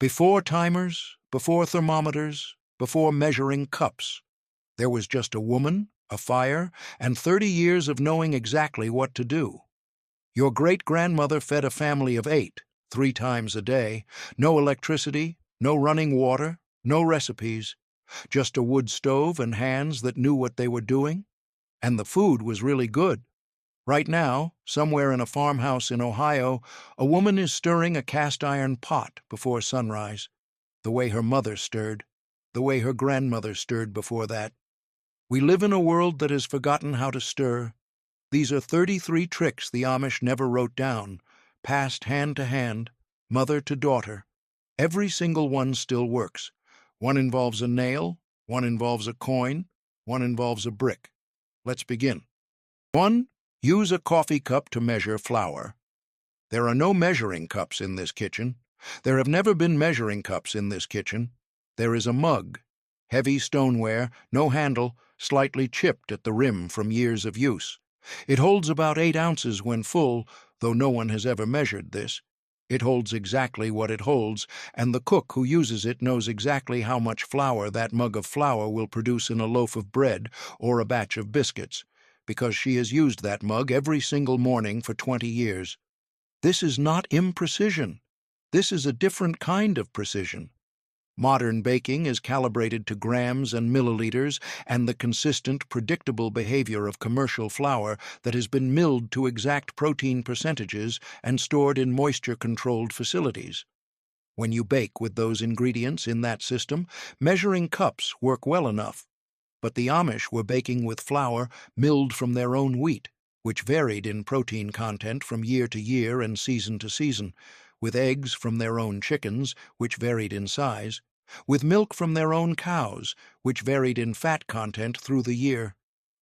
Before timers, before thermometers, before measuring cups, there was just a woman, a fire, and 30 years of knowing exactly what to do. Your great-grandmother fed a family of 8, 3 times a day, no electricity, no running water, no recipes, just a wood stove and hands that knew what they were doing. And the food was really good. Right now, somewhere in a farmhouse in Ohio, a woman is stirring a cast-iron pot before sunrise, the way her mother stirred, the way her grandmother stirred before that. We live in a world that has forgotten how to stir. These are 33 tricks the Amish never wrote down, passed hand to hand, mother to daughter. Every single one still works. One involves a nail, one involves a coin, one involves a brick. Let's begin. 1. Use a coffee cup to measure flour. There are no measuring cups in this kitchen. There have never been measuring cups in this kitchen. There is a mug, heavy stoneware, no handle, slightly chipped at the rim from years of use. It holds about 8 ounces when full, though no one has ever measured this. It holds exactly what it holds, and the cook who uses it knows exactly how much flour that mug of flour will produce in a loaf of bread or a batch of biscuits, because she has used that mug every single morning for 20 years. This is not imprecision. This is a different kind of precision. Modern baking is calibrated to grams and milliliters and the consistent, predictable behavior of commercial flour that has been milled to exact protein percentages and stored in moisture-controlled facilities. When you bake with those ingredients in that system, measuring cups work well enough. But the Amish were baking with flour milled from their own wheat, which varied in protein content from year to year and season to season, with eggs from their own chickens, which varied in size, with milk from their own cows, which varied in fat content through the year.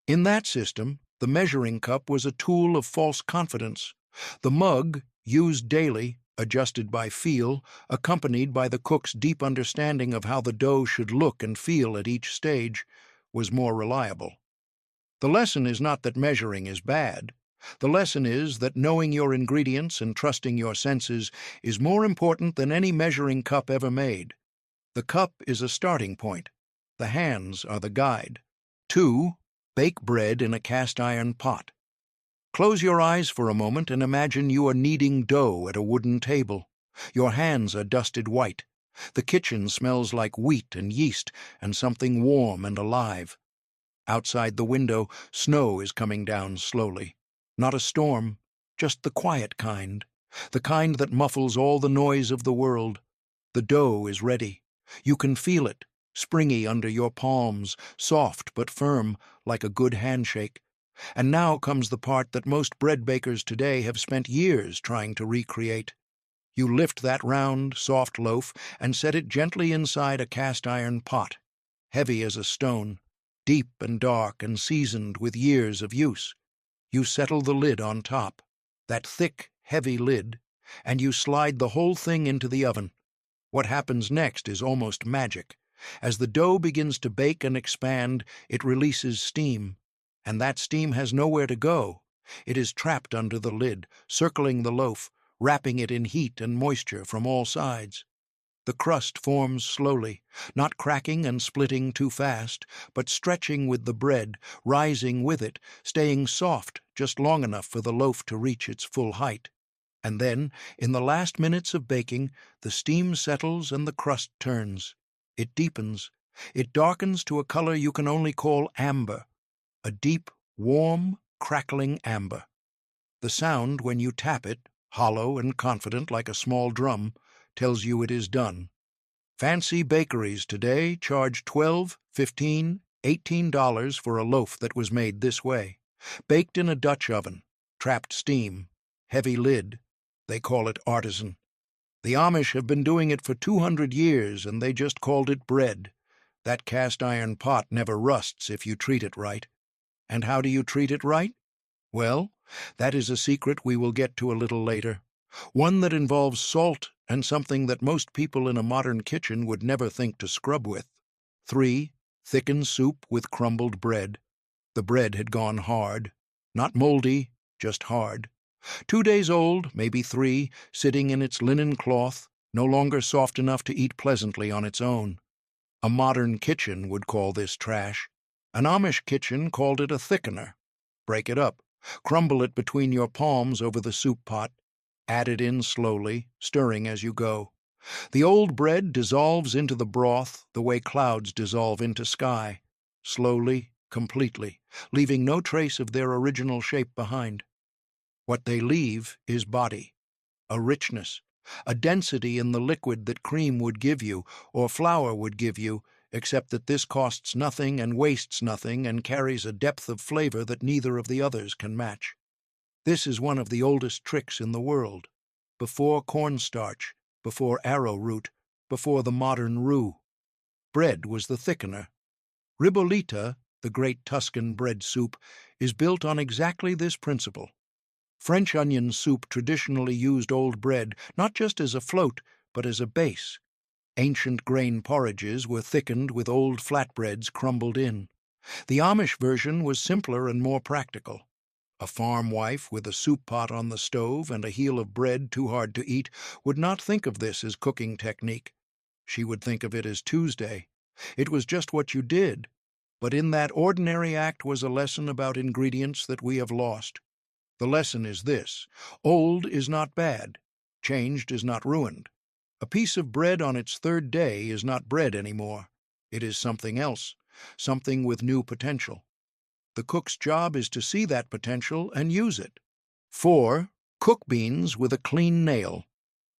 In that system, the measuring cup was a tool of false confidence. The mug, used daily, adjusted by feel, accompanied by the cook's deep understanding of how the dough should look and feel at each stage, was more reliable. The lesson is not that measuring is bad. The lesson is that knowing your ingredients and trusting your senses is more important than any measuring cup ever made. The cup is a starting point. The hands are the guide. 2. Bake bread in a cast-iron pot. Close your eyes for a moment and imagine you are kneading dough at a wooden table. Your hands are dusted white. The kitchen smells like wheat and yeast and something warm and alive. Outside the window, snow is coming down slowly. Not a storm, just the quiet kind, the kind that muffles all the noise of the world. The dough is ready. You can feel it, springy under your palms, soft but firm, like a good handshake. And now comes the part that most bread bakers today have spent years trying to recreate. You lift that round, soft loaf and set it gently inside a cast-iron pot, heavy as a stone, deep and dark and seasoned with years of use. You settle the lid on top, that thick, heavy lid, and you slide the whole thing into the oven. What happens next is almost magic. As the dough begins to bake and expand, it releases steam, and that steam has nowhere to go. It is trapped under the lid, circling the loaf, wrapping it in heat and moisture from all sides. The crust forms slowly, not cracking and splitting too fast, but stretching with the bread, rising with it, staying soft just long enough for the loaf to reach its full height. And then, in the last minutes of baking, the steam settles and the crust turns. It deepens. It darkens to a color you can only call amber, a deep, warm, crackling amber. The sound when you tap it, hollow and confident like a small drum, tells you it is done. Fancy bakeries today charge $12, $15, $18 for a loaf that was made this way. Baked in a Dutch oven, trapped steam, heavy lid. They call it artisan. The Amish have been doing it for 200 years, and they just called it bread. That cast-iron pot never rusts if you treat it right. And how do you treat it right? Well, that is a secret we will get to a little later. One that involves salt and something that most people in a modern kitchen would never think to scrub with. 3. Thicken soup with crumbled bread. The bread had gone hard. Not moldy, just hard. 2 days old, maybe 3, sitting in its linen cloth, no longer soft enough to eat pleasantly on its own. A modern kitchen would call this trash. An Amish kitchen called it a thickener. Break it up. Crumble it between your palms over the soup pot. Add it in slowly, stirring as you go. The old bread dissolves into the broth the way clouds dissolve into sky, slowly, completely, leaving no trace of their original shape behind. What they leave is body, a richness, a density in the liquid that cream would give you or flour would give you, except that this costs nothing and wastes nothing and carries a depth of flavor that neither of the others can match. This is one of the oldest tricks in the world. Before cornstarch, before arrowroot, before the modern roux. Bread was the thickener. Ribollita, the great Tuscan bread soup, is built on exactly this principle. French onion soup traditionally used old bread not just as a float, but as a base. Ancient grain porridges were thickened with old flatbreads crumbled in. The Amish version was simpler and more practical. A farm wife with a soup pot on the stove and a heel of bread too hard to eat would not think of this as cooking technique. She would think of it as Tuesday. It was just what you did, but in that ordinary act was a lesson about ingredients that we have lost. The lesson is this: old is not bad, changed is not ruined. A piece of bread on its third day is not bread anymore. It is something else, something with new potential. The cook's job is to see that potential and use it. 4. Cook beans with a clean nail.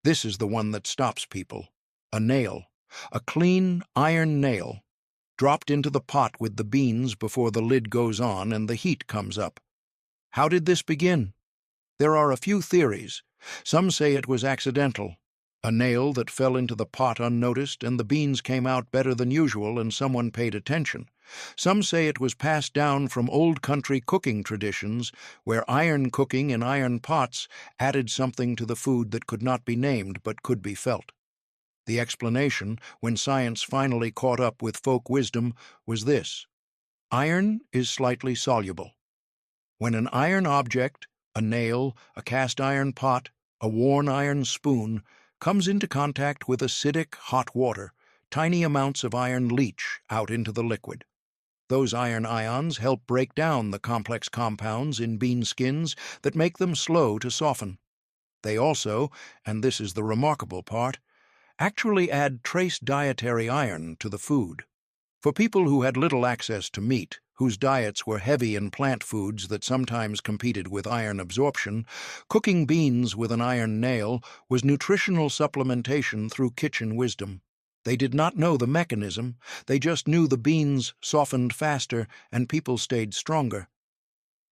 This is the one that stops people. A nail, a clean iron nail, dropped into the pot with the beans before the lid goes on and the heat comes up. How did this begin? There are a few theories. Some say it was accidental. A nail that fell into the pot unnoticed and the beans came out better than usual and someone paid attention. Some say it was passed down from old country cooking traditions where iron cooking in iron pots added something to the food that could not be named but could be felt. The explanation, when science finally caught up with folk wisdom, was this: iron is slightly soluble. When an iron object, a nail, a cast iron pot, a worn iron spoon, comes into contact with acidic, hot water, tiny amounts of iron leach out into the liquid. Those iron ions help break down the complex compounds in bean skins that make them slow to soften. They also, and this is the remarkable part, actually add trace dietary iron to the food. For people who had little access to meat, whose diets were heavy in plant foods that sometimes competed with iron absorption, cooking beans with an iron nail was nutritional supplementation through kitchen wisdom. They did not know the mechanism, they just knew the beans softened faster and people stayed stronger.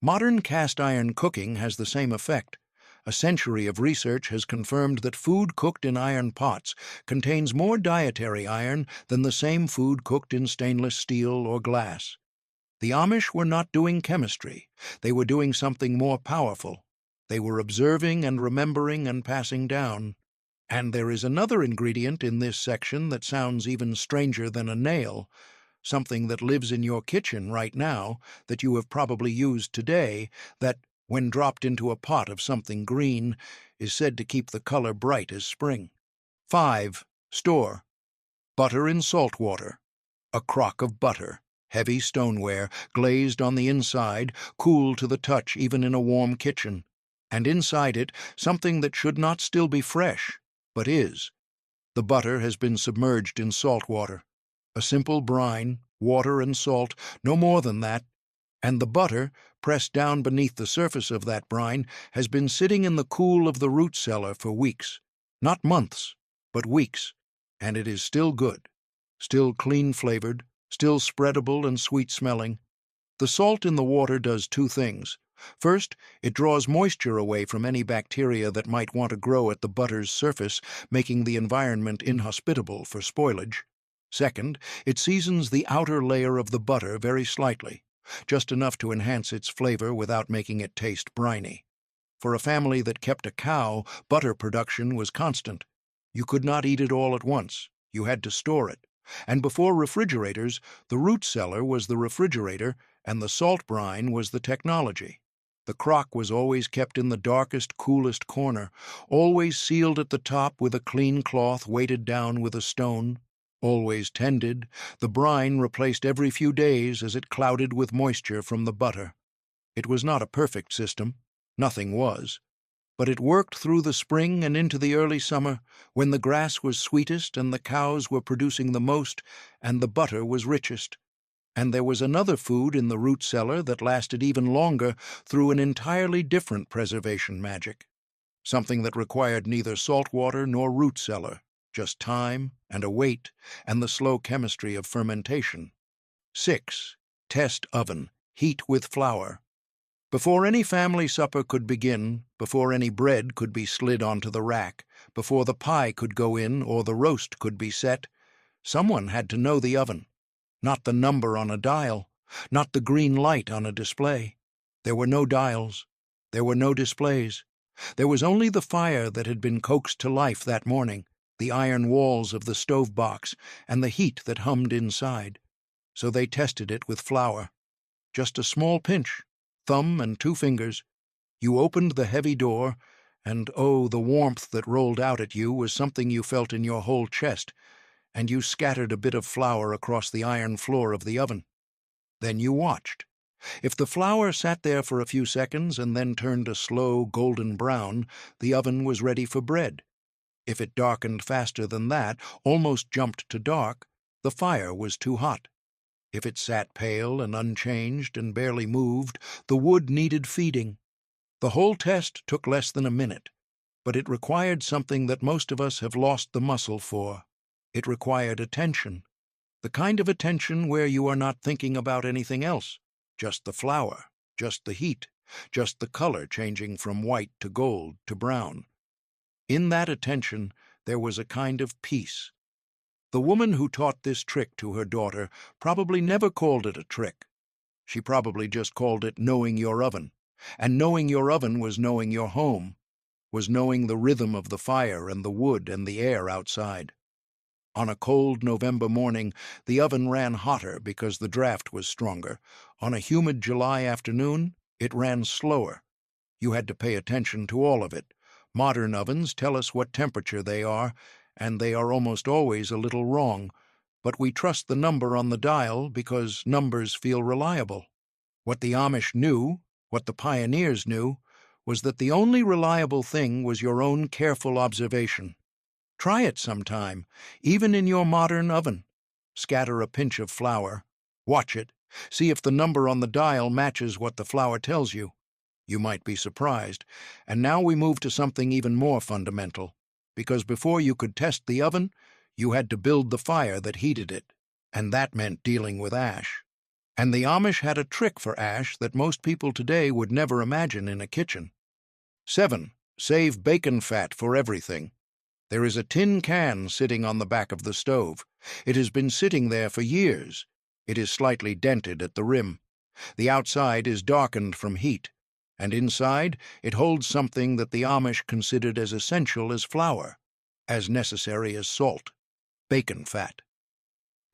Modern cast iron cooking has the same effect. A century of research has confirmed that food cooked in iron pots contains more dietary iron than the same food cooked in stainless steel or glass. The Amish were not doing chemistry. They were doing something more powerful. They were observing and remembering and passing down. And there is another ingredient in this section that sounds even stranger than a nail, something that lives in your kitchen right now, that you have probably used today, that, when dropped into a pot of something green, is said to keep the color bright as spring. 5. Store. Butter in salt water. A crock of butter, heavy stoneware, glazed on the inside, cool to the touch even in a warm kitchen. And inside it, something that should not still be fresh, but is. The butter has been submerged in salt water. A simple brine, water and salt, no more than that. And the butter, pressed down beneath the surface of that brine, has been sitting in the cool of the root cellar for weeks. Not months, but weeks. And it is still good, still clean-flavored, still spreadable and sweet-smelling. The salt in the water does two things. First, it draws moisture away from any bacteria that might want to grow at the butter's surface, making the environment inhospitable for spoilage. Second, it seasons the outer layer of the butter very slightly, just enough to enhance its flavor without making it taste briny. For a family that kept a cow, butter production was constant. You could not eat it all at once. You had to store it. And before refrigerators, the root cellar was the refrigerator and the salt brine was the technology. The crock was always kept in the darkest, coolest corner, always sealed at the top with a clean cloth weighted down with a stone, always tended, the brine replaced every few days as it clouded with moisture from the butter. It was not a perfect system. Nothing was. But it worked through the spring and into the early summer, when the grass was sweetest and the cows were producing the most and the butter was richest. And there was another food in the root cellar that lasted even longer through an entirely different preservation magic. Something that required neither salt water nor root cellar, just time and a wait and the slow chemistry of fermentation. 6. Test oven. Heat with flour. Before any family supper could begin, before any bread could be slid onto the rack, before the pie could go in or the roast could be set, someone had to know the oven. Not the number on a dial, not the green light on a display. There were no dials. There were no displays. There was only the fire that had been coaxed to life that morning, the iron walls of the stove box, and the heat that hummed inside. So they tested it with flour. Just a small pinch, thumb and 2 fingers. You opened the heavy door, and oh, the warmth that rolled out at you was something you felt in your whole chest, and you scattered a bit of flour across the iron floor of the oven. Then you watched. If the flour sat there for a few seconds and then turned a slow golden brown, the oven was ready for bread. If it darkened faster than that, almost jumped to dark, the fire was too hot. If it sat pale and unchanged and barely moved, the wood needed feeding. The whole test took less than a minute, but it required something that most of us have lost the muscle for. It required attention, the kind of attention where you are not thinking about anything else, just the flour, just the heat, just the color changing from white to gold to brown. In that attention, there was a kind of peace. The woman who taught this trick to her daughter probably never called it a trick. She probably just called it knowing your oven. And knowing your oven was knowing your home, was knowing the rhythm of the fire and the wood and the air outside. On a cold November morning, the oven ran hotter because the draft was stronger. On a humid July afternoon, it ran slower. You had to pay attention to all of it. Modern ovens tell us what temperature they are, and they are almost always a little wrong, but we trust the number on the dial because numbers feel reliable. What the Amish knew, what the pioneers knew, was that the only reliable thing was your own careful observation. Try it sometime, even in your modern oven. Scatter a pinch of flour. Watch it. See if the number on the dial matches what the flour tells you. You might be surprised. And now we move to something even more fundamental, because before you could test the oven, you had to build the fire that heated it, and that meant dealing with ash. And the Amish had a trick for ash that most people today would never imagine in a kitchen. 7. Save bacon fat for everything. There is a tin can sitting on the back of the stove. It has been sitting there for years. It is slightly dented at the rim. The outside is darkened from heat, and inside it holds something that the Amish considered as essential as flour, as necessary as salt: bacon fat.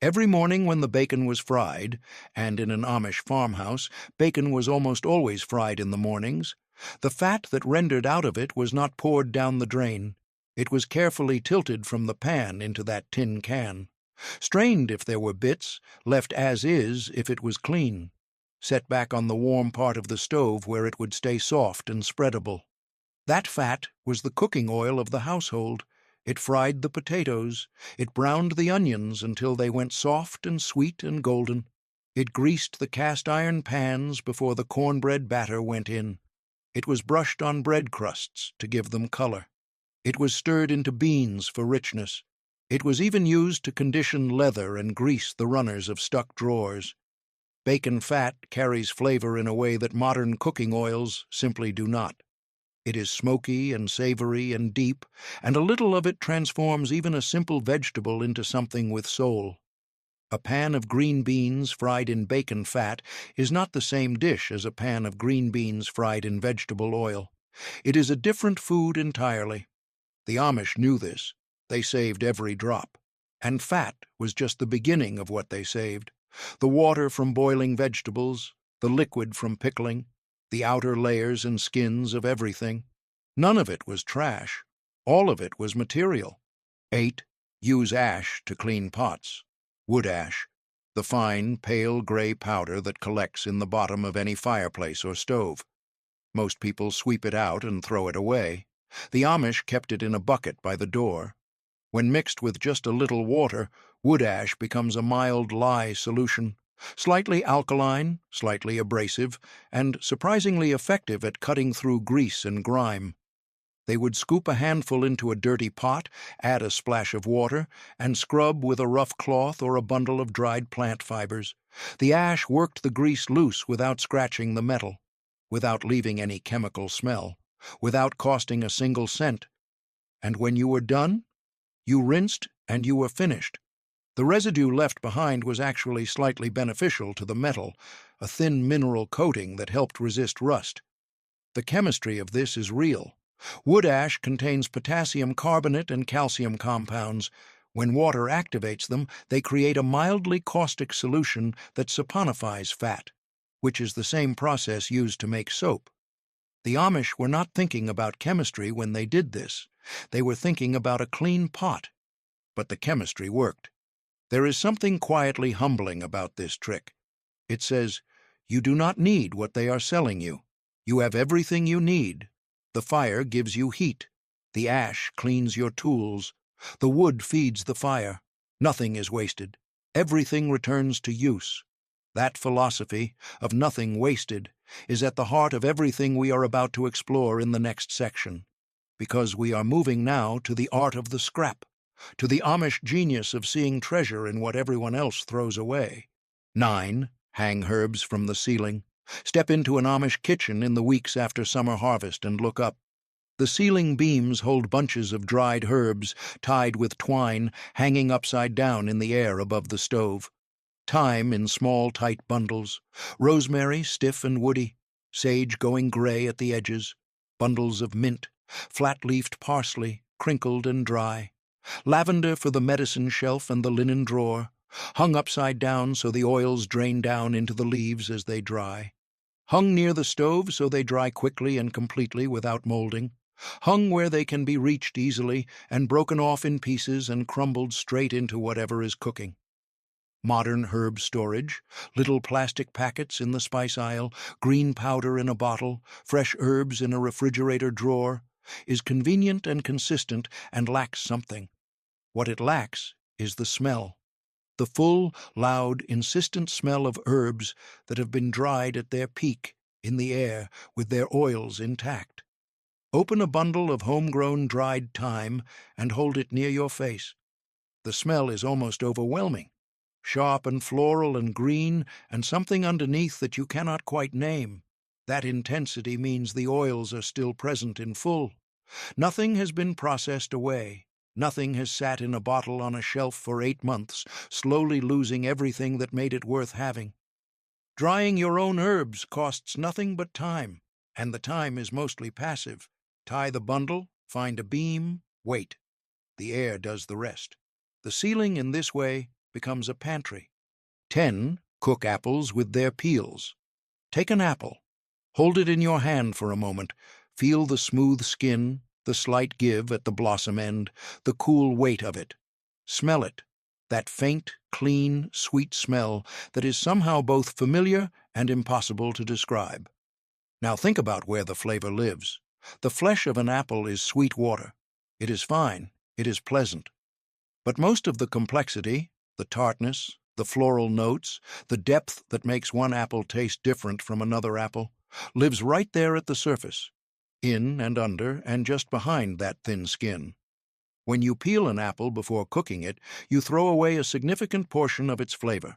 Every morning when the bacon was fried, and in an Amish farmhouse, bacon was almost always fried in the mornings, the fat that rendered out of it was not poured down the drain. It was carefully tilted from the pan into that tin can, strained if there were bits, left as is if it was clean, set back on the warm part of the stove where it would stay soft and spreadable. That fat was the cooking oil of the household. It fried the potatoes. It browned the onions until they went soft and sweet and golden. It greased the cast-iron pans before the cornbread batter went in. It was brushed on bread crusts to give them color. It was stirred into beans for richness. It was even used to condition leather and grease the runners of stuck drawers. Bacon fat carries flavor in a way that modern cooking oils simply do not. It is smoky and savory and deep, and a little of it transforms even a simple vegetable into something with soul. A pan of green beans fried in bacon fat is not the same dish as a pan of green beans fried in vegetable oil. It is a different food entirely. The Amish knew this. They saved every drop. And fat was just the beginning of what they saved. The water from boiling vegetables, the liquid from pickling, the outer layers and skins of everything. None of it was trash. All of it was material. 8. Use ash to clean pots. Wood ash, the fine, pale gray powder that collects in the bottom of any fireplace or stove. Most people sweep it out and throw it away. The Amish kept it in a bucket by the door. When mixed with just a little water, wood ash becomes a mild lye solution, slightly alkaline, slightly abrasive, and surprisingly effective at cutting through grease and grime. They would scoop a handful into a dirty pot, add a splash of water, and scrub with a rough cloth or a bundle of dried plant fibers. The ash worked the grease loose without scratching the metal, without leaving any chemical smell, without costing a single cent. And when you were done, you rinsed and you were finished. The residue left behind was actually slightly beneficial to the metal, a thin mineral coating that helped resist rust. The chemistry of this is real. Wood ash contains potassium carbonate and calcium compounds. When water activates them, they create a mildly caustic solution that saponifies fat, which is the same process used to make soap. The Amish were not thinking about chemistry when they did this. They were thinking about a clean pot. But the chemistry worked. There is something quietly humbling about this trick. It says, you do not need what they are selling you. You have everything you need. The fire gives you heat. The ash cleans your tools. The wood feeds the fire. Nothing is wasted. Everything returns to use. That philosophy of nothing wasted is at the heart of everything we are about to explore in the next section, because we are moving now to the art of the scrap, to the Amish genius of seeing treasure in what everyone else throws away. 9. Hang herbs from the ceiling. Step into an Amish kitchen in the weeks after summer harvest and look up. The ceiling beams hold bunches of dried herbs tied with twine hanging upside down in the air above the stove. Thyme in small, tight bundles, rosemary stiff and woody, sage going gray at the edges, bundles of mint, flat-leafed parsley, crinkled and dry, lavender for the medicine shelf and the linen drawer, hung upside down so the oils drain down into the leaves as they dry, hung near the stove so they dry quickly and completely without molding, hung where they can be reached easily and broken off in pieces and crumbled straight into whatever is cooking. Modern herb storage, little plastic packets in the spice aisle, green powder in a bottle, fresh herbs in a refrigerator drawer, is convenient and consistent and lacks something. What it lacks is the smell. The full, loud, insistent smell of herbs that have been dried at their peak, in the air, with their oils intact. Open a bundle of homegrown dried thyme and hold it near your face. The smell is almost overwhelming. Sharp and floral and green, and something underneath that you cannot quite name. That intensity means the oils are still present in full. Nothing has been processed away. Nothing has sat in a bottle on a shelf for 8 months, slowly losing everything that made it worth having. Drying your own herbs costs nothing but time, and the time is mostly passive. Tie the bundle, find a beam, wait. The air does the rest. The ceiling in this way becomes a pantry. 10. Cook apples with their peels. Take an apple. Hold it in your hand for a moment. Feel the smooth skin, the slight give at the blossom end, the cool weight of it. Smell it, that faint, clean, sweet smell that is somehow both familiar and impossible to describe. Now think about where the flavor lives. The flesh of an apple is sweet water. It is fine, it is pleasant. But most of the complexity, the tartness, the floral notes, the depth that makes one apple taste different from another apple, lives right there at the surface, in and under and just behind that thin skin. When you peel an apple before cooking it, you throw away a significant portion of its flavor.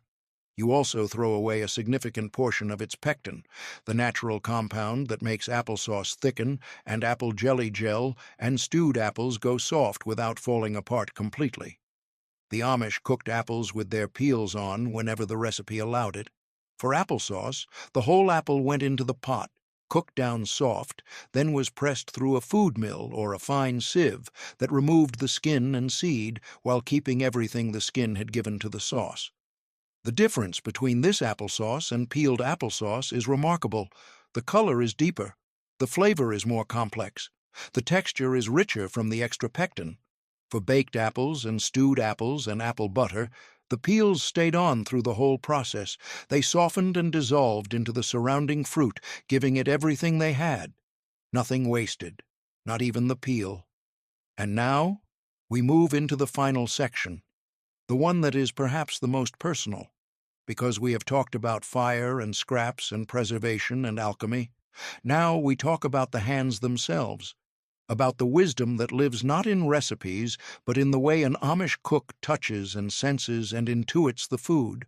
You also throw away a significant portion of its pectin, the natural compound that makes applesauce thicken and apple jelly gel and stewed apples go soft without falling apart completely. The Amish cooked apples with their peels on whenever the recipe allowed it. For applesauce, the whole apple went into the pot, cooked down soft, then was pressed through a food mill or a fine sieve that removed the skin and seed while keeping everything the skin had given to the sauce. The difference between this applesauce and peeled applesauce is remarkable. The color is deeper. The flavor is more complex. The texture is richer from the extra pectin. For baked apples and stewed apples and apple butter, the peels stayed on through the whole process. They softened and dissolved into the surrounding fruit, giving it everything they had. Nothing wasted, not even the peel. And now, we move into the final section, the one that is perhaps the most personal, because we have talked about fire and scraps and preservation and alchemy. Now we talk about the hands themselves, about the wisdom that lives not in recipes, but in the way an Amish cook touches and senses and intuits the food.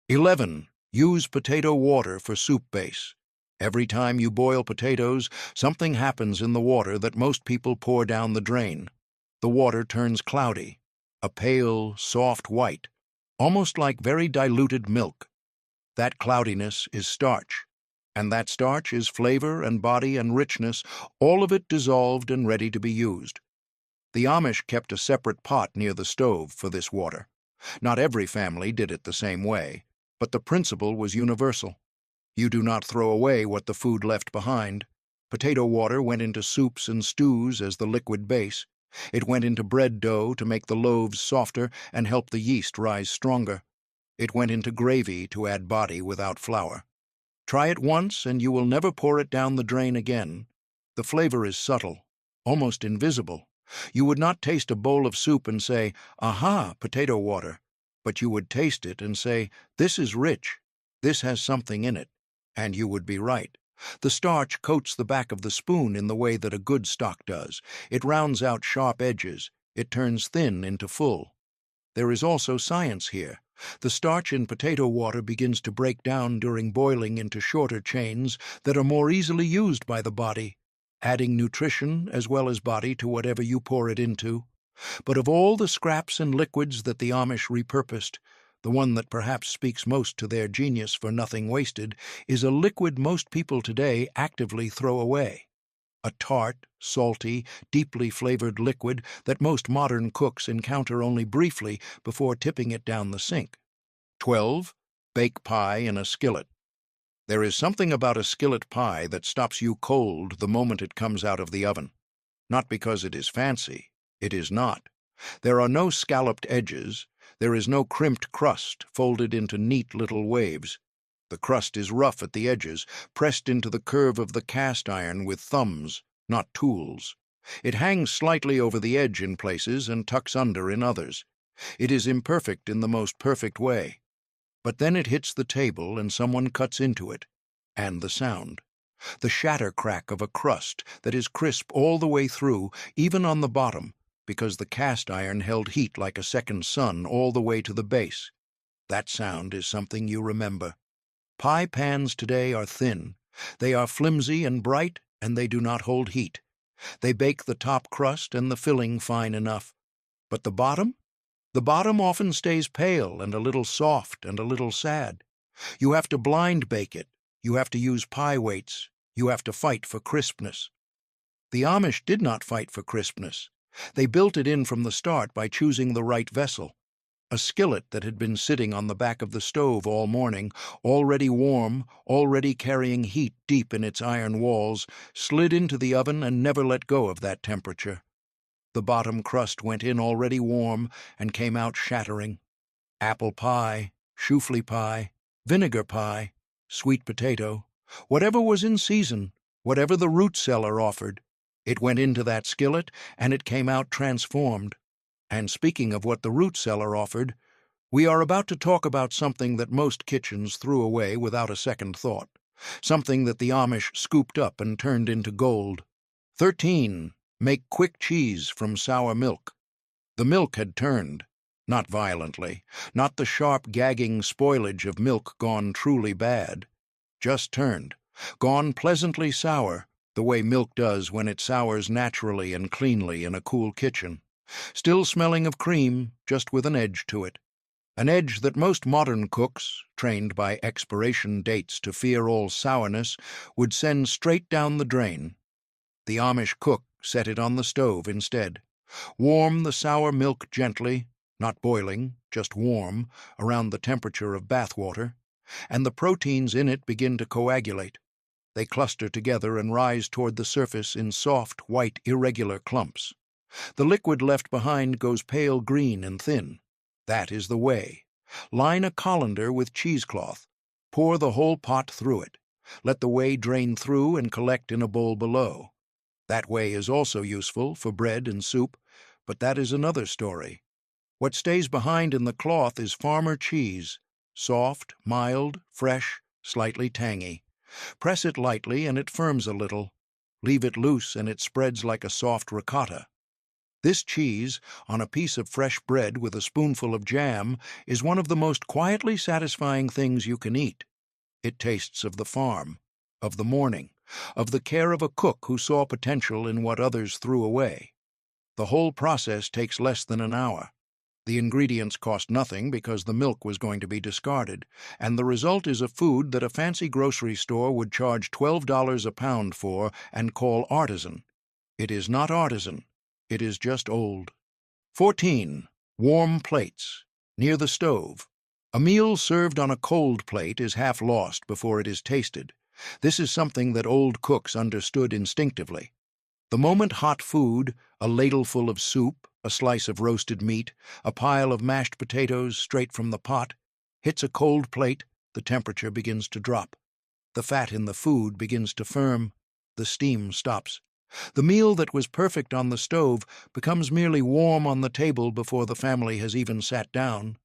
11. Use potato water for soup base. Every time you boil potatoes, something happens in the water that most people pour down the drain. The water turns cloudy, a pale, soft white, almost like very diluted milk. That cloudiness is starch, and that starch is flavor and body and richness, all of it dissolved and ready to be used. The Amish kept a separate pot near the stove for this water. Not every family did it the same way, but the principle was universal. You do not throw away what the food left behind. Potato water went into soups and stews as the liquid base. It went into bread dough to make the loaves softer and help the yeast rise stronger. It went into gravy to add body without flour. Try it once and you will never pour it down the drain again. The flavor is subtle, almost invisible. You would not taste a bowl of soup and say, "Aha, potato water," but you would taste it and say, "This is rich, this has something in it," and you would be right. The starch coats the back of the spoon in the way that a good stock does. It rounds out sharp edges. It turns thin into full. There is also science here. The starch in potato water begins to break down during boiling into shorter chains that are more easily used by the body, adding nutrition as well as body to whatever you pour it into. But of all the scraps and liquids that the Amish repurposed, the one that perhaps speaks most to their genius for nothing wasted is a liquid most people today actively throw away. A tart, salty, deeply flavored liquid that most modern cooks encounter only briefly before tipping it down the sink. 12. Bake pie in a skillet. There is something about a skillet pie that stops you cold the moment it comes out of the oven. Not because it is fancy. It is not. There are no scalloped edges. There is no crimped crust folded into neat little waves. The crust is rough at the edges, pressed into the curve of the cast iron with thumbs, not tools. It hangs slightly over the edge in places and tucks under in others. It is imperfect in the most perfect way. But then it hits the table and someone cuts into it. And the sound. The shatter crack of a crust that is crisp all the way through, even on the bottom, because the cast iron held heat like a second sun all the way to the base. That sound is something you remember. Pie pans today are thin. They are flimsy and bright, and they do not hold heat. They bake the top crust and the filling fine enough. But the bottom? The bottom often stays pale and a little soft and a little sad. You have to blind bake it. You have to use pie weights. You have to fight for crispness. The Amish did not fight for crispness. They built it in from the start by choosing the right vessel. A skillet that had been sitting on the back of the stove all morning, already warm, already carrying heat deep in its iron walls, slid into the oven and never let go of that temperature. The bottom crust went in already warm and came out shattering. Apple pie, choufle pie, vinegar pie, sweet potato, whatever was in season, whatever the root cellar offered, it went into that skillet and it came out transformed. And speaking of what the root cellar offered, we are about to talk about something that most kitchens threw away without a second thought, something that the Amish scooped up and turned into gold. 13. Make quick cheese from sour milk. The milk had turned, not violently, not the sharp gagging spoilage of milk gone truly bad, just turned, gone pleasantly sour, the way milk does when it sours naturally and cleanly in a cool kitchen. Still smelling of cream, just with an edge to it. An edge that most modern cooks, trained by expiration dates to fear all sourness, would send straight down the drain. The Amish cook set it on the stove instead. Warm the sour milk gently, not boiling, just warm, around the temperature of bath water, and the proteins in it begin to coagulate. They cluster together and rise toward the surface in soft, white, irregular clumps. The liquid left behind goes pale green and thin. That is the whey. Line a colander with cheesecloth. Pour the whole pot through it. Let the whey drain through and collect in a bowl below. That whey is also useful for bread and soup, but that is another story. What stays behind in the cloth is farmer cheese, soft, mild, fresh, slightly tangy. Press it lightly and it firms a little. Leave it loose and it spreads like a soft ricotta. This cheese, on a piece of fresh bread with a spoonful of jam, is one of the most quietly satisfying things you can eat. It tastes of the farm, of the morning, of the care of a cook who saw potential in what others threw away. The whole process takes less than an hour. The ingredients cost nothing because the milk was going to be discarded, and the result is a food that a fancy grocery store would charge $12 a pound for and call artisan. It is not artisan. It is just old. 14. Warm plates. Near the stove. A meal served on a cold plate is half lost before it is tasted. This is something that old cooks understood instinctively. The moment hot food, a ladleful of soup, a slice of roasted meat, a pile of mashed potatoes straight from the pot, hits a cold plate, the temperature begins to drop. The fat in the food begins to firm. The steam stops. The meal that was perfect on the stove becomes merely warm on the table before the family has even sat down.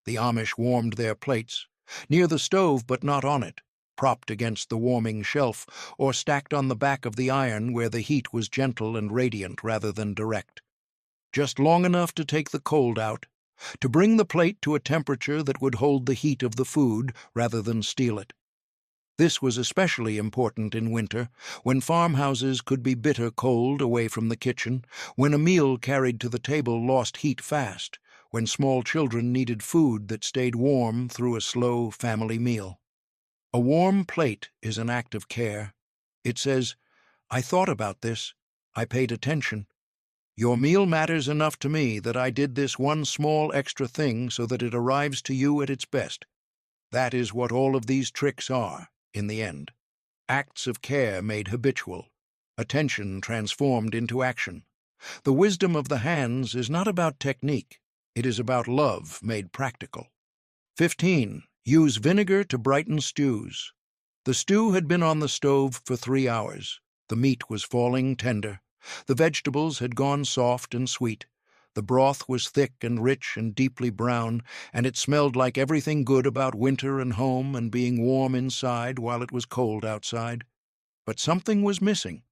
The Amish warmed their plates, near the stove but not on it, propped against the warming shelf, or stacked on the back of the iron where the heat was gentle and radiant rather than direct. Just long enough to take the cold out, to bring the plate to a temperature that would hold the heat of the food rather than steal it. This was especially important in winter, when farmhouses could be bitter cold away from the kitchen, when a meal carried to the table lost heat fast, when small children needed food that stayed warm through a slow family meal. A warm plate is an act of care. It says, "I thought about this. I paid attention. Your meal matters enough to me that I did this one small extra thing so that it arrives to you at its best." That is what all of these tricks are, in the end. Acts of care made habitual. Attention transformed into action. The wisdom of the hands is not about technique. It is about love made practical. 15. Use vinegar to brighten stews. The stew had been on the stove for 3 hours. The meat was falling tender. The vegetables had gone soft and sweet. The broth was thick and rich and deeply brown, and it smelled like everything good about winter and home and being warm inside while it was cold outside. But something was missing.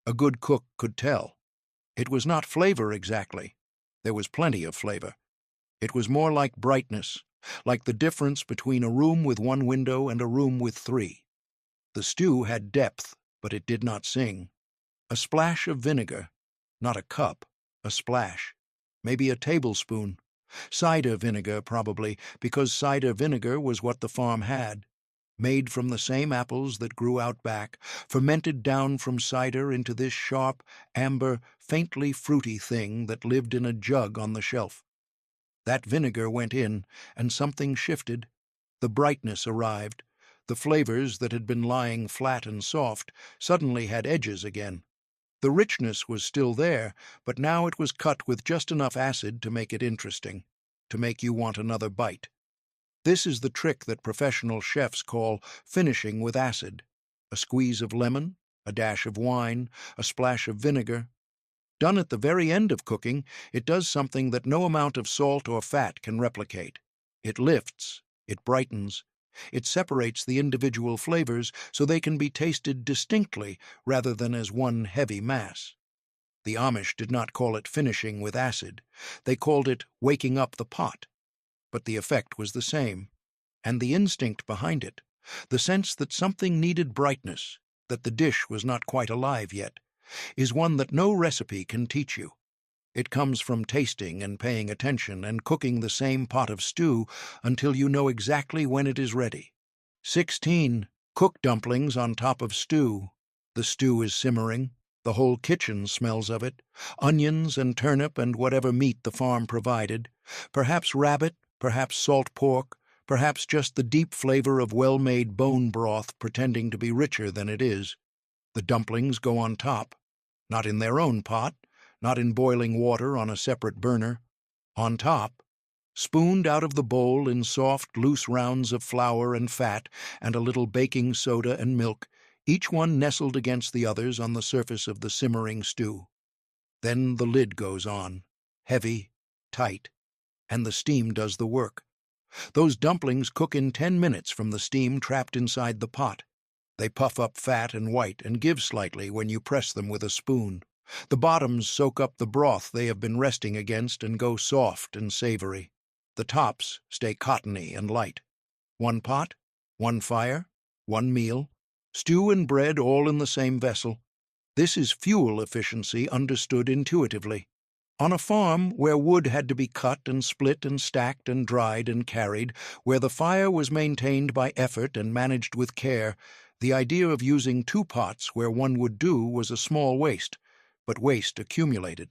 A good cook could tell. It was not flavor exactly. There was plenty of flavor. It was more like brightness, like the difference between a room with one window and a room with 3. The stew had depth, but it did not sing. A splash of vinegar, not a cup, a splash. Maybe a tablespoon. Cider vinegar, probably, because cider vinegar was what the farm had. Made from the same apples that grew out back, fermented down from cider into this sharp, amber, faintly fruity thing that lived in a jug on the shelf. That vinegar went in, and something shifted. The brightness arrived. The flavors that had been lying flat and soft suddenly had edges again. The richness was still there, but now it was cut with just enough acid to make it interesting, to make you want another bite. This is the trick that professional chefs call finishing with acid. A squeeze of lemon, a dash of wine, a splash of vinegar. Done at the very end of cooking, it does something that no amount of salt or fat can replicate. It lifts, it brightens, it separates the individual flavors so they can be tasted distinctly rather than as one heavy mass. The Amish did not call it finishing with acid. They called it waking up the pot. But the effect was the same, and the instinct behind it, the sense that something needed brightness, that the dish was not quite alive yet, is one that no recipe can teach you. It comes from tasting and paying attention and cooking the same pot of stew until you know exactly when it is ready. 16. Cook dumplings on top of stew. The stew is simmering. The whole kitchen smells of it. Onions and turnip and whatever meat the farm provided. Perhaps rabbit, perhaps salt pork, Perhaps just the deep flavor of well-made bone broth pretending to be richer than it is. The dumplings go on top, not in their own pot, not in boiling water on a separate burner. On top, spooned out of the bowl in soft, loose rounds of flour and fat and a little baking soda and milk, each one nestled against the others on the surface of the simmering stew. Then the lid goes on, heavy, tight, and the steam does the work. Those dumplings cook in 10 minutes from the steam trapped inside the pot. They puff up fat and white and give slightly when you press them with a spoon. The bottoms soak up the broth they have been resting against and go soft and savory. The tops stay cottony and light. One pot, one fire, one meal, stew and bread all in the same vessel. This is fuel efficiency understood intuitively. On a farm where wood had to be cut and split and stacked and dried and carried, where the fire was maintained by effort and managed with care, the idea of using 2 pots where one would do was a small waste, but waste accumulated.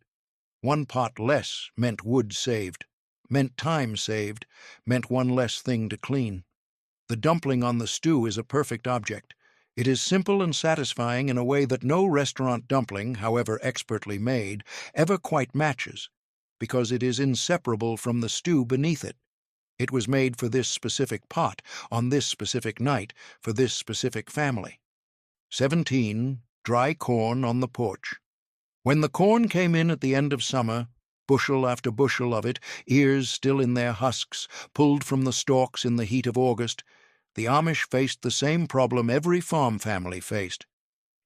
1 pot less meant wood saved, meant time saved, meant one less thing to clean. The dumpling on the stew is a perfect object. It is simple and satisfying in a way that no restaurant dumpling, however expertly made, ever quite matches, because it is inseparable from the stew beneath it. It was made for this specific pot, on this specific night, for this specific family. 17. Dry corn on the porch. When the corn came in at the end of summer, bushel after bushel of it, ears still in their husks, pulled from the stalks in the heat of August, the Amish faced the same problem every farm family faced.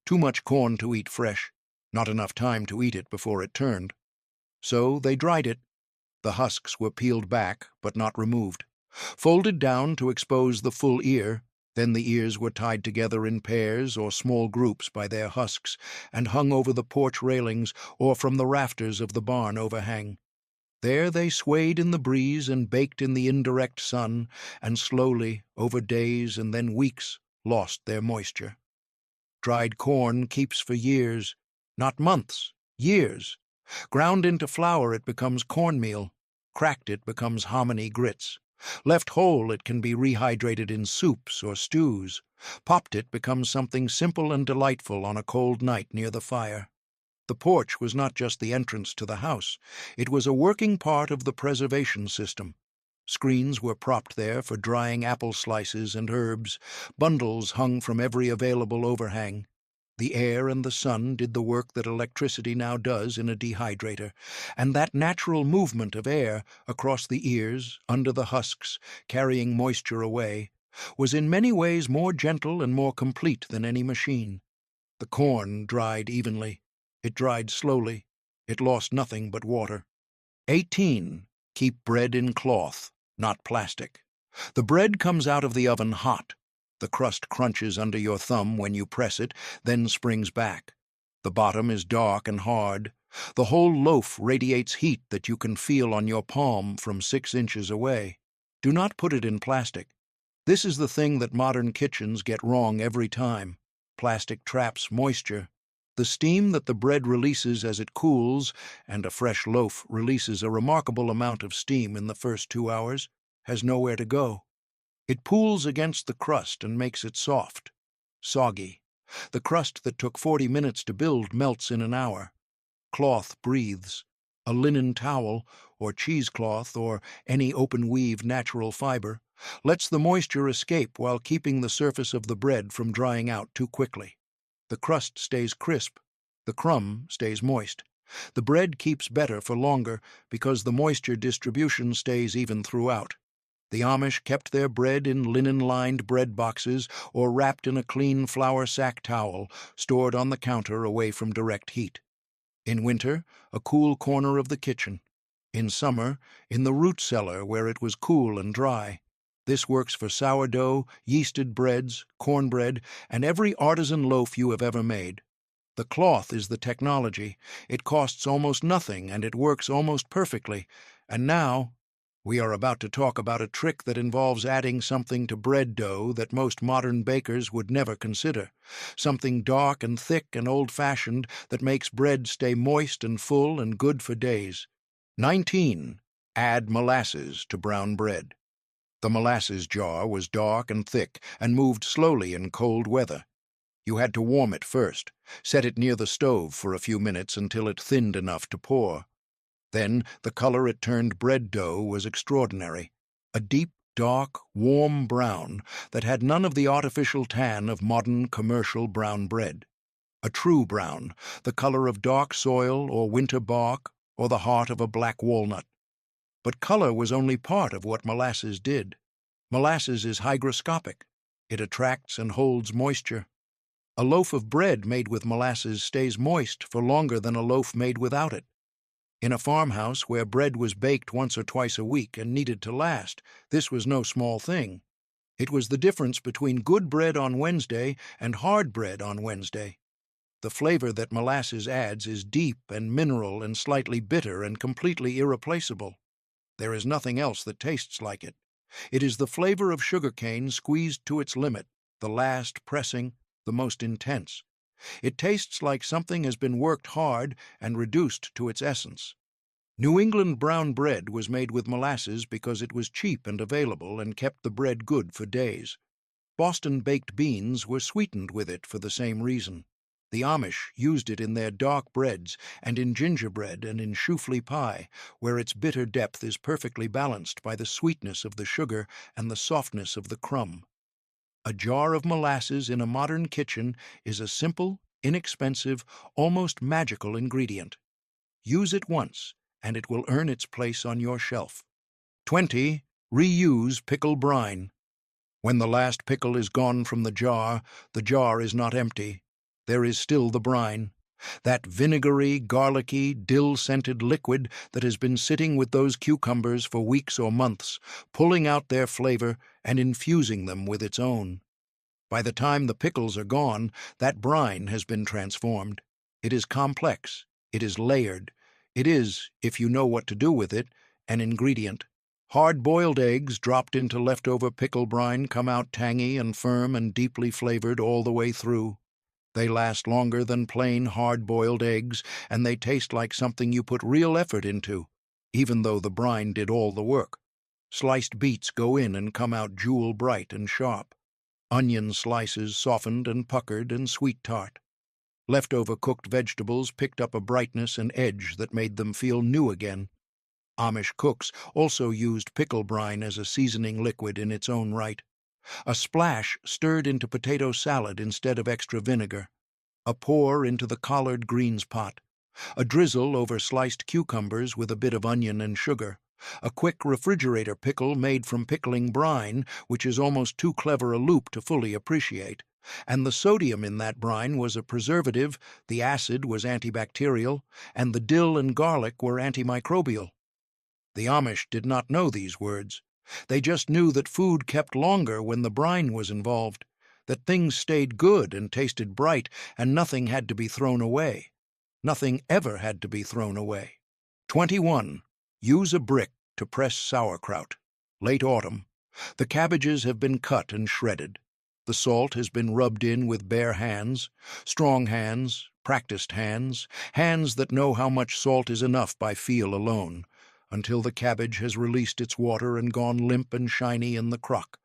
Too much corn to eat fresh, not enough time to eat it before it turned. So they dried it. The husks were peeled back, but not removed. Folded down to expose the full ear, then the ears were tied together in pairs or small groups by their husks and hung over the porch railings or from the rafters of the barn overhang. There they swayed in the breeze and baked in the indirect sun, and slowly, over days and then weeks, lost their moisture. Dried corn keeps for years, not months, years. Ground into flour it becomes cornmeal. Cracked it becomes hominy grits. Left whole it can be rehydrated in soups or stews. Popped it becomes something simple and delightful on a cold night near the fire. The porch was not just the entrance to the house. It was a working part of the preservation system. Screens were propped there for drying apple slices and herbs. Bundles hung from every available overhang. The air and the sun did the work that electricity now does in a dehydrator, and that natural movement of air across the ears, under the husks, carrying moisture away, was in many ways more gentle and more complete than any machine. The corn dried evenly. It dried slowly. It lost nothing but water. 18. Keep bread in cloth, not plastic. The bread comes out of the oven hot. The crust crunches under your thumb when you press it, then springs back. The bottom is dark and hard. The whole loaf radiates heat that you can feel on your palm from 6 inches away. Do not put it in plastic. This is the thing that modern kitchens get wrong every time. Plastic traps moisture. The steam that the bread releases as it cools, and a fresh loaf releases a remarkable amount of steam in the first 2 hours, has nowhere to go. It pools against the crust and makes it soft, soggy. The crust that took 40 minutes to build melts in an hour. Cloth breathes. A linen towel, or cheesecloth, or any open-weave natural fiber, lets the moisture escape while keeping the surface of the bread from drying out too quickly. The crust stays crisp. The crumb stays moist. The bread keeps better for longer because the moisture distribution stays even throughout. The Amish kept their bread in linen-lined bread boxes or wrapped in a clean flour sack towel stored on the counter away from direct heat. In winter, a cool corner of the kitchen. In summer, in the root cellar where it was cool and dry. This works for sourdough, yeasted breads, cornbread, and every artisan loaf you have ever made. The cloth is the technology. It costs almost nothing and it works almost perfectly. And now, we are about to talk about a trick that involves adding something to bread dough that most modern bakers would never consider. Something dark and thick and old-fashioned that makes bread stay moist and full and good for days. 19. Add molasses to brown bread. The molasses jar was dark and thick and moved slowly in cold weather. You had to warm it first, set it near the stove for a few minutes until it thinned enough to pour. Then the color it turned bread dough was extraordinary, a deep, dark, warm brown that had none of the artificial tan of modern commercial brown bread. A true brown, the color of dark soil or winter bark or the heart of a black walnut. But color was only part of what molasses did. Molasses is hygroscopic. It attracts and holds moisture. A loaf of bread made with molasses stays moist for longer than a loaf made without it. In a farmhouse where bread was baked once or twice a week and needed to last, this was no small thing. It was the difference between good bread on Wednesday and hard bread on Wednesday. The flavor that molasses adds is deep and mineral and slightly bitter and completely irreplaceable. There is nothing else that tastes like it. It is the flavor of sugarcane squeezed to its limit, the last pressing, the most intense. It tastes like something has been worked hard and reduced to its essence. New England brown bread was made with molasses because it was cheap and available and kept the bread good for days. Boston baked beans were sweetened with it for the same reason. The Amish used it in their dark breads and in gingerbread and in choufle pie, where its bitter depth is perfectly balanced by the sweetness of the sugar and the softness of the crumb. A jar of molasses in a modern kitchen is a simple, inexpensive, almost magical ingredient. Use it once, and it will earn its place on your shelf. 20. Reuse pickle brine. When the last pickle is gone from the jar is not empty. There is still the brine, that vinegary, garlicky, dill-scented liquid that has been sitting with those cucumbers for weeks or months, pulling out their flavor and infusing them with its own. By the time the pickles are gone, that brine has been transformed. It is complex, it is layered, it is, if you know what to do with it, an ingredient. Hard-boiled eggs dropped into leftover pickle brine come out tangy and firm and deeply flavored all the way through. They last longer than plain hard-boiled eggs, and they taste like something you put real effort into, even though the brine did all the work. Sliced beets go in and come out jewel-bright and sharp. Onion slices softened and puckered and sweet-tart. Leftover cooked vegetables picked up a brightness and edge that made them feel new again. Amish cooks also used pickle brine as a seasoning liquid in its own right. A splash stirred into potato salad instead of extra vinegar. A pour into the collard greens pot. A drizzle over sliced cucumbers with a bit of onion and sugar. A quick refrigerator pickle made from pickling brine, which is almost too clever a loop to fully appreciate. And the sodium in that brine was a preservative, the acid was antibacterial, and the dill and garlic were antimicrobial. The Amish did not know these words. They just knew that food kept longer when the brine was involved, that things stayed good and tasted bright, and nothing had to be thrown away. Nothing ever had to be thrown away. 21. Use a brick to press sauerkraut. Late autumn. The cabbages have been cut and shredded. The salt has been rubbed in with bare hands, strong hands, practiced hands, hands that know how much salt is enough by feel alone, until the cabbage has released its water and gone limp and shiny in the crock.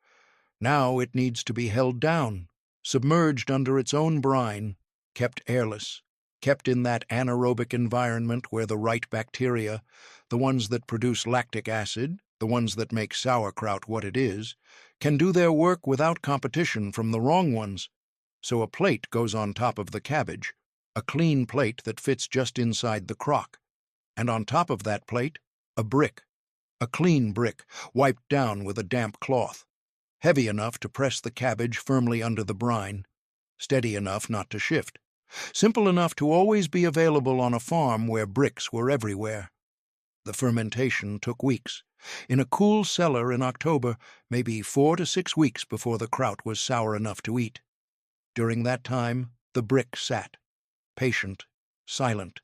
Now it needs to be held down, submerged under its own brine, kept airless, kept in that anaerobic environment where the right bacteria, the ones that produce lactic acid, the ones that make sauerkraut what it is, can do their work without competition from the wrong ones. So a plate goes on top of the cabbage, a clean plate that fits just inside the crock, and on top of that plate, a brick, a clean brick, wiped down with a damp cloth, heavy enough to press the cabbage firmly under the brine, steady enough not to shift, simple enough to always be available on a farm where bricks were everywhere. The fermentation took weeks. In a cool cellar in October, maybe 4 to 6 weeks before the kraut was sour enough to eat. During that time, the brick sat, patient, silent,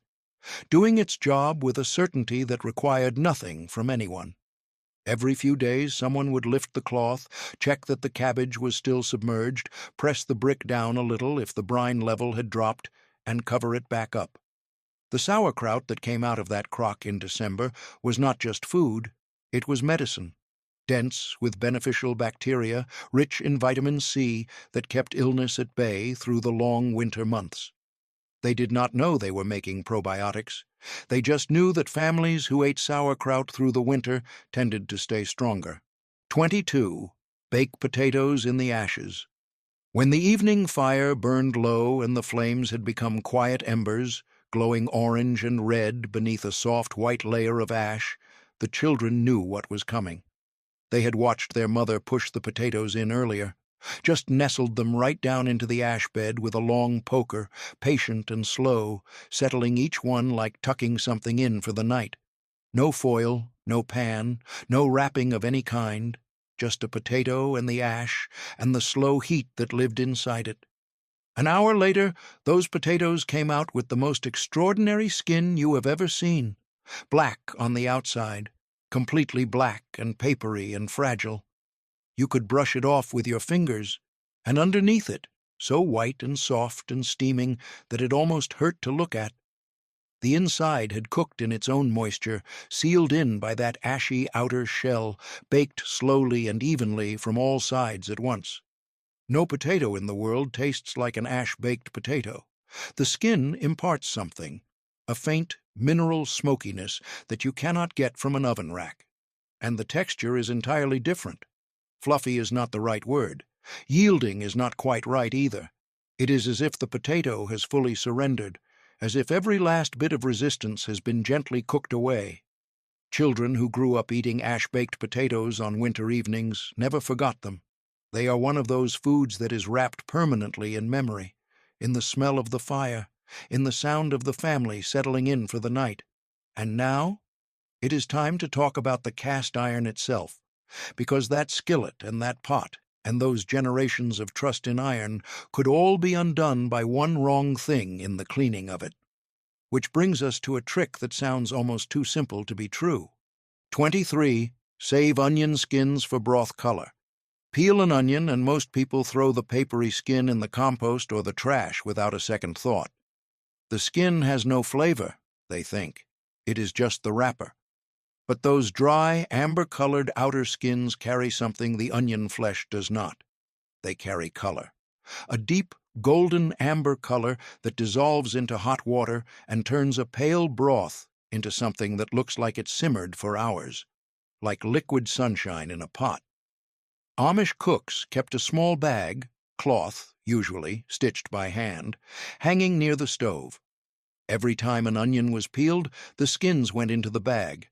doing its job with a certainty that required nothing from anyone. Every few days someone would lift the cloth, check that the cabbage was still submerged, press the brick down a little if the brine level had dropped, and cover it back up. The sauerkraut that came out of that crock in December was not just food, it was medicine. dense with beneficial bacteria, rich in vitamin C that kept illness at bay through the long winter months. They did not know they were making probiotics. They just knew that families who ate sauerkraut through the winter tended to stay stronger. 22. Baked potatoes in the ashes. When the evening fire burned low and the flames had become quiet embers, glowing orange and red beneath a soft white layer of ash, the children knew what was coming. They had watched their mother push the potatoes in earlier, just nestled them right down into the ash bed with a long poker, patient and slow, settling each one like tucking something in for the night. No foil, no pan, no wrapping of any kind, just a potato and the ash and the slow heat that lived inside it. An hour later, those potatoes came out with the most extraordinary skin you have ever seen, black on the outside, completely black and papery and fragile. You could brush it off with your fingers, and underneath it, so white and soft and steaming that it almost hurt to look at. The inside had cooked in its own moisture, sealed in by that ashy outer shell, baked slowly and evenly from all sides at once. No potato in the world tastes like an ash-baked potato. The skin imparts something, a faint mineral smokiness that you cannot get from an oven rack. And the texture is entirely different. Fluffy is not the right word. Yielding is not quite right either. It is as if the potato has fully surrendered, as if every last bit of resistance has been gently cooked away. Children who grew up eating ash-baked potatoes on winter evenings never forgot them. They are one of those foods that is wrapped permanently in memory, in the smell of the fire, in the sound of the family settling in for the night. And now, it is time to talk about the cast iron itself, because that skillet and that pot and those generations of trust in iron could all be undone by one wrong thing in the cleaning of it. Which brings us to a trick that sounds almost too simple to be true. 23. Save onion skins for broth color. Peel an onion and most people throw the papery skin in the compost or the trash without a second thought. The skin has no flavor, they think. It is just the wrapper. But those dry, amber-colored outer skins carry something the onion flesh does not. They carry color. A deep, golden amber color that dissolves into hot water and turns a pale broth into something that looks like it simmered for hours, like liquid sunshine in a pot. Amish cooks kept a small bag, cloth, usually, stitched by hand, hanging near the stove. Every time an onion was peeled, the skins went into the bag.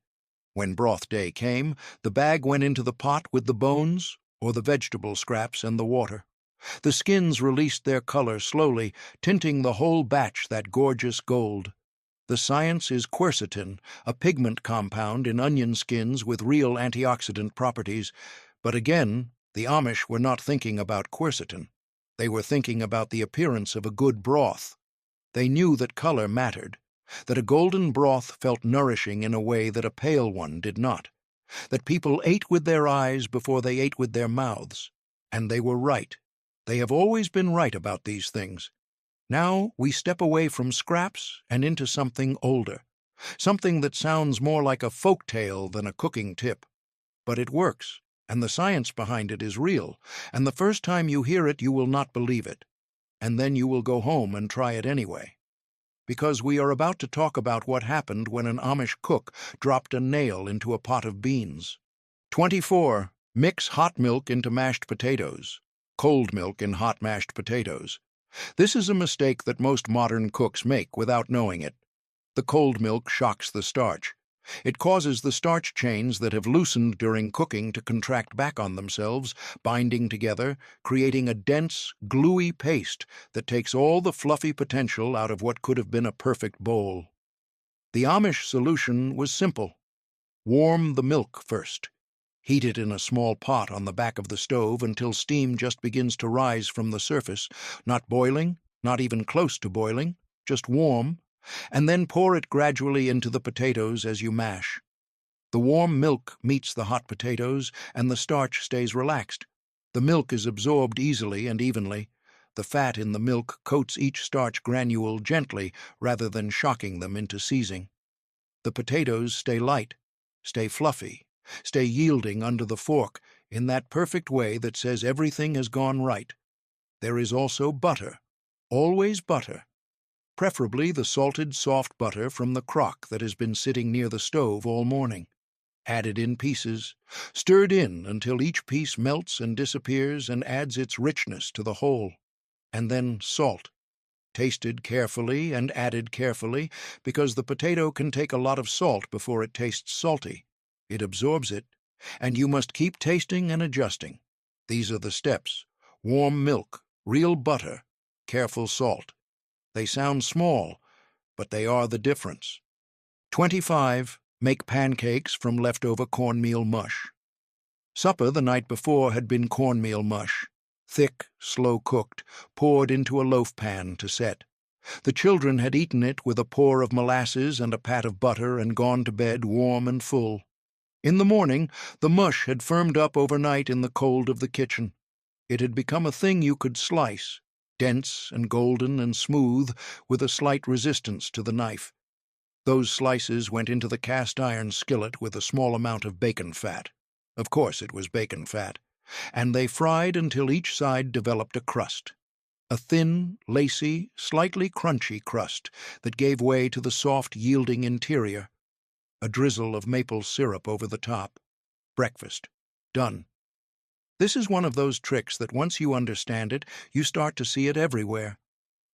When broth day came, the bag went into the pot with the bones or the vegetable scraps and the water. The skins released their color slowly, tinting the whole batch that gorgeous gold. The science is quercetin, a pigment compound in onion skins with real antioxidant properties. But again, the Amish were not thinking about quercetin. They were thinking about the appearance of a good broth. They knew that color mattered, that a golden broth felt nourishing in a way that a pale one did not, that people ate with their eyes before they ate with their mouths. And they were right. They have always been right about these things. Now we step away from scraps and into something older, something that sounds more like a folk tale than a cooking tip. But it works, and the science behind it is real, and the first time you hear it you will not believe it. And then you will go home and try it anyway. Because we are about to talk about what happened when an Amish cook dropped a nail into a pot of beans. 24. Mix hot milk into mashed potatoes. Cold milk in hot mashed potatoes. This is a mistake that most modern cooks make without knowing it. The cold milk shocks the starch. It causes the starch chains that have loosened during cooking to contract back on themselves, binding together, creating a dense, gluey paste that takes all the fluffy potential out of what could have been a perfect bowl. The Amish solution was simple. Warm the milk first. Heat it in a small pot on the back of the stove until steam just begins to rise from the surface, not boiling, not even close to boiling, just warm, and then pour it gradually into the potatoes as you mash. The warm milk meets the hot potatoes, and the starch stays relaxed. The milk is absorbed easily and evenly. The fat in the milk coats each starch granule gently rather than shocking them into seizing. The potatoes stay light, stay fluffy, stay yielding under the fork in that perfect way that says everything has gone right. There is also butter, always butter, preferably the salted soft butter from the crock that has been sitting near the stove all morning. Added in pieces, stirred in until each piece melts and disappears and adds its richness to the whole. And then salt, tasted carefully and added carefully, because the potato can take a lot of salt before it tastes salty. It absorbs it, and you must keep tasting and adjusting. These are the steps: warm milk, real butter, careful salt. They sound small, but they are the difference. 25. Make pancakes from leftover cornmeal mush. Supper the night before had been cornmeal mush, thick, slow-cooked, poured into a loaf pan to set. The children had eaten it with a pour of molasses and a pat of butter and gone to bed warm and full. In the morning, the mush had firmed up overnight in the cold of the kitchen. It had become a thing you could slice, dense and golden and smooth, with a slight resistance to the knife. Those slices went into the cast-iron skillet with a small amount of bacon fat. Of course it was bacon fat. And they fried until each side developed a crust. A thin, lacy, slightly crunchy crust that gave way to the soft, yielding interior. A drizzle of maple syrup over the top. Breakfast. Done. This is one of those tricks that once you understand it, you start to see it everywhere.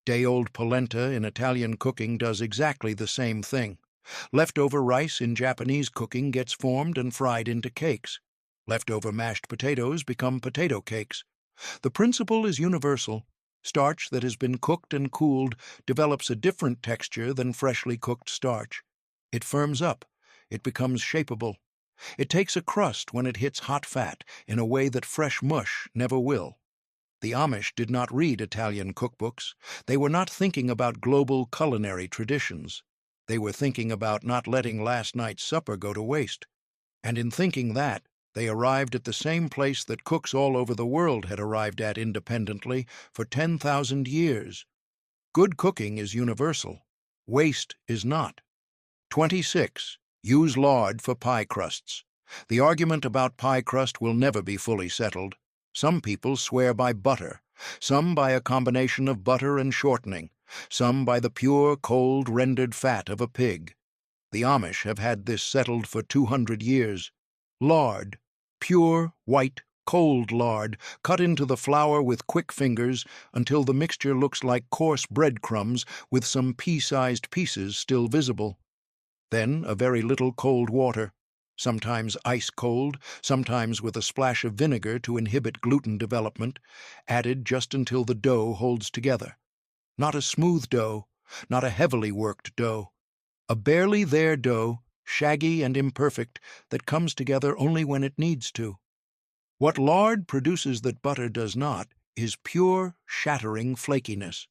Day-old polenta in Italian cooking does exactly the same thing. Leftover rice in Japanese cooking gets formed and fried into cakes. Leftover mashed potatoes become potato cakes. The principle is universal. Starch that has been cooked and cooled develops a different texture than freshly cooked starch. It firms up. It becomes shapeable. It takes a crust when it hits hot fat in a way that fresh mush never will. The Amish did not read Italian cookbooks. They were not thinking about global culinary traditions. They were thinking about not letting last night's supper go to waste. And in thinking that, they arrived at the same place that cooks all over the world had arrived at independently for 10,000 years. Good cooking is universal. Waste is not. 26. Use lard for pie crusts. The argument about pie crust will never be fully settled. Some people swear by butter, some by a combination of butter and shortening, some by the pure, cold, rendered fat of a pig. The Amish have had this settled for 200 years. Lard, pure, white, cold lard, cut into the flour with quick fingers until the mixture looks like coarse breadcrumbs with some pea-sized pieces still visible. Then a very little cold water, sometimes ice-cold, sometimes with a splash of vinegar to inhibit gluten development, added just until the dough holds together. Not a smooth dough, not a heavily worked dough. A barely there dough, shaggy and imperfect, that comes together only when it needs to. What lard produces that butter does not is pure, shattering flakiness.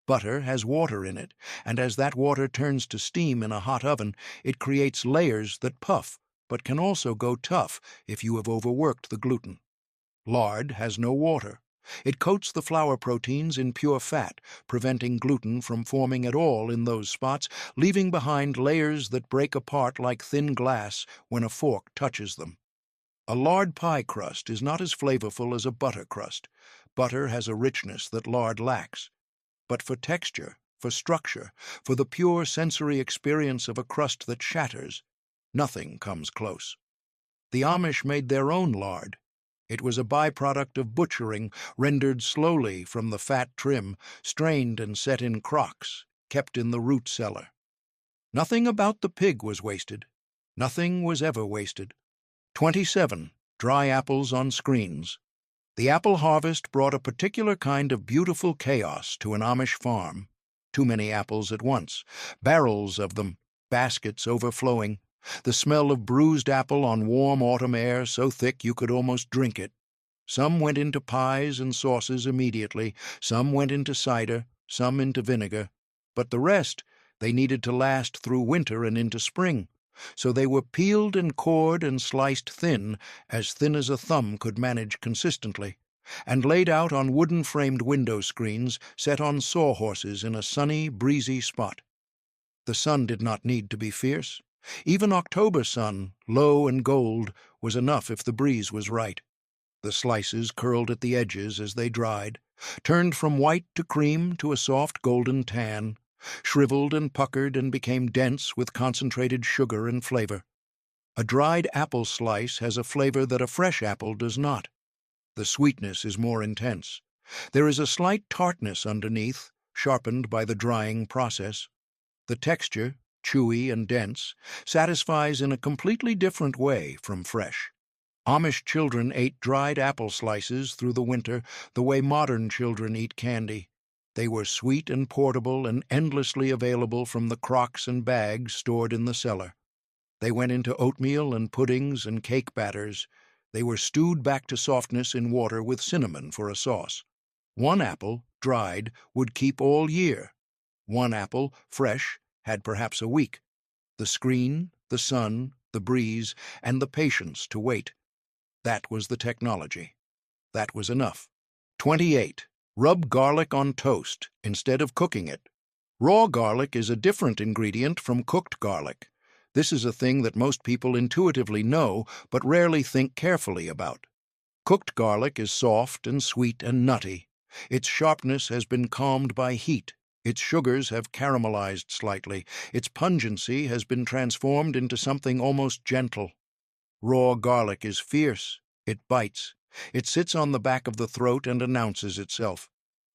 Butter has water in it, and as that water turns to steam in a hot oven, it creates layers that puff, but can also go tough if you have overworked the gluten. Lard has no water. It coats the flour proteins in pure fat, preventing gluten from forming at all in those spots, leaving behind layers that break apart like thin glass when a fork touches them. A lard pie crust is not as flavorful as a butter crust. Butter has a richness that lard lacks. But for texture, for structure, for the pure sensory experience of a crust that shatters, nothing comes close. The Amish made their own lard. It was a byproduct of butchering, rendered slowly from the fat trim, strained and set in crocks, kept in the root cellar. Nothing about the pig was wasted. Nothing was ever wasted. 27. Dry apples on screens. The apple harvest brought a particular kind of beautiful chaos to an Amish farm. Too many apples at once, barrels of them, baskets overflowing, the smell of bruised apple on warm autumn air so thick you could almost drink it. Some went into pies and sauces immediately, some went into cider, some into vinegar, but the rest they needed to last through winter and into spring. So they were peeled and cored and sliced thin as a thumb could manage consistently, and laid out on wooden-framed window screens set on sawhorses in a sunny, breezy spot. The sun did not need to be fierce. Even October sun, low and gold, was enough if the breeze was right. The slices curled at the edges as they dried, turned from white to cream to a soft golden tan, shriveled and puckered and became dense with concentrated sugar and flavor. A dried apple slice has a flavor that a fresh apple does not. The sweetness is more intense. There is a slight tartness underneath, sharpened by the drying process. The texture, chewy and dense, satisfies in a completely different way from fresh. Amish children ate dried apple slices through the winter the way modern children eat candy. They were sweet and portable and endlessly available from the crocks and bags stored in the cellar. They went into oatmeal and puddings and cake batters. They were stewed back to softness in water with cinnamon for a sauce. One apple, dried, would keep all year. One apple, fresh, had perhaps a week. The screen, the sun, the breeze, and the patience to wait. That was the technology. That was enough. 28. Rub garlic on toast instead of cooking it. Raw garlic is a different ingredient from cooked garlic. This is a thing that most people intuitively know but rarely think carefully about. Cooked garlic is soft and sweet and nutty. Its sharpness has been calmed by heat. Its sugars have caramelized slightly. Its pungency has been transformed into something almost gentle. Raw garlic is fierce. It bites. It sits on the back of the throat and announces itself.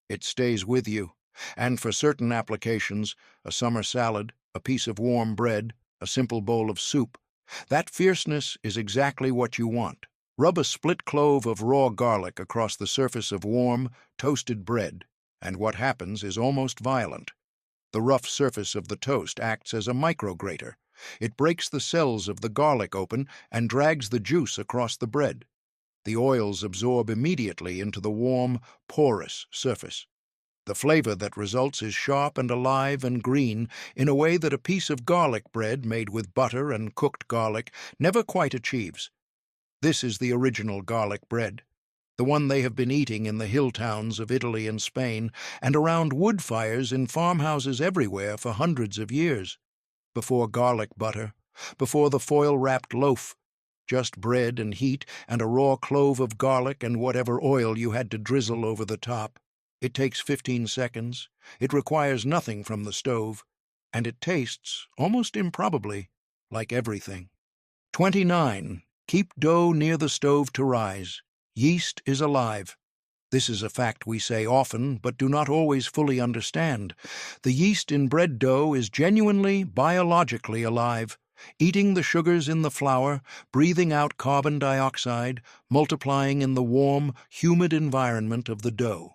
It stays with you. And for certain applications, a summer salad, a piece of warm bread, a simple bowl of soup, that fierceness is exactly what you want. Rub a split clove of raw garlic across the surface of warm, toasted bread, and what happens is almost violent. The rough surface of the toast acts as a micrograter. It breaks the cells of the garlic open and drags the juice across the bread. The oils absorb immediately into the warm, porous surface. The flavor that results is sharp and alive and green in a way that a piece of garlic bread made with butter and cooked garlic never quite achieves. This is the original garlic bread, the one they have been eating in the hill towns of Italy and Spain and around wood fires in farmhouses everywhere for hundreds of years. Before garlic butter, before the foil-wrapped loaf, just bread and heat and a raw clove of garlic and whatever oil you had to drizzle over the top. It takes 15 seconds, it requires nothing from the stove, and it tastes, almost improbably, like everything. 29. Keep dough near the stove to rise. Yeast is alive. This is a fact we say often, but do not always fully understand. The yeast in bread dough is genuinely, biologically alive, eating the sugars in the flour, breathing out carbon dioxide, multiplying in the warm, humid environment of the dough.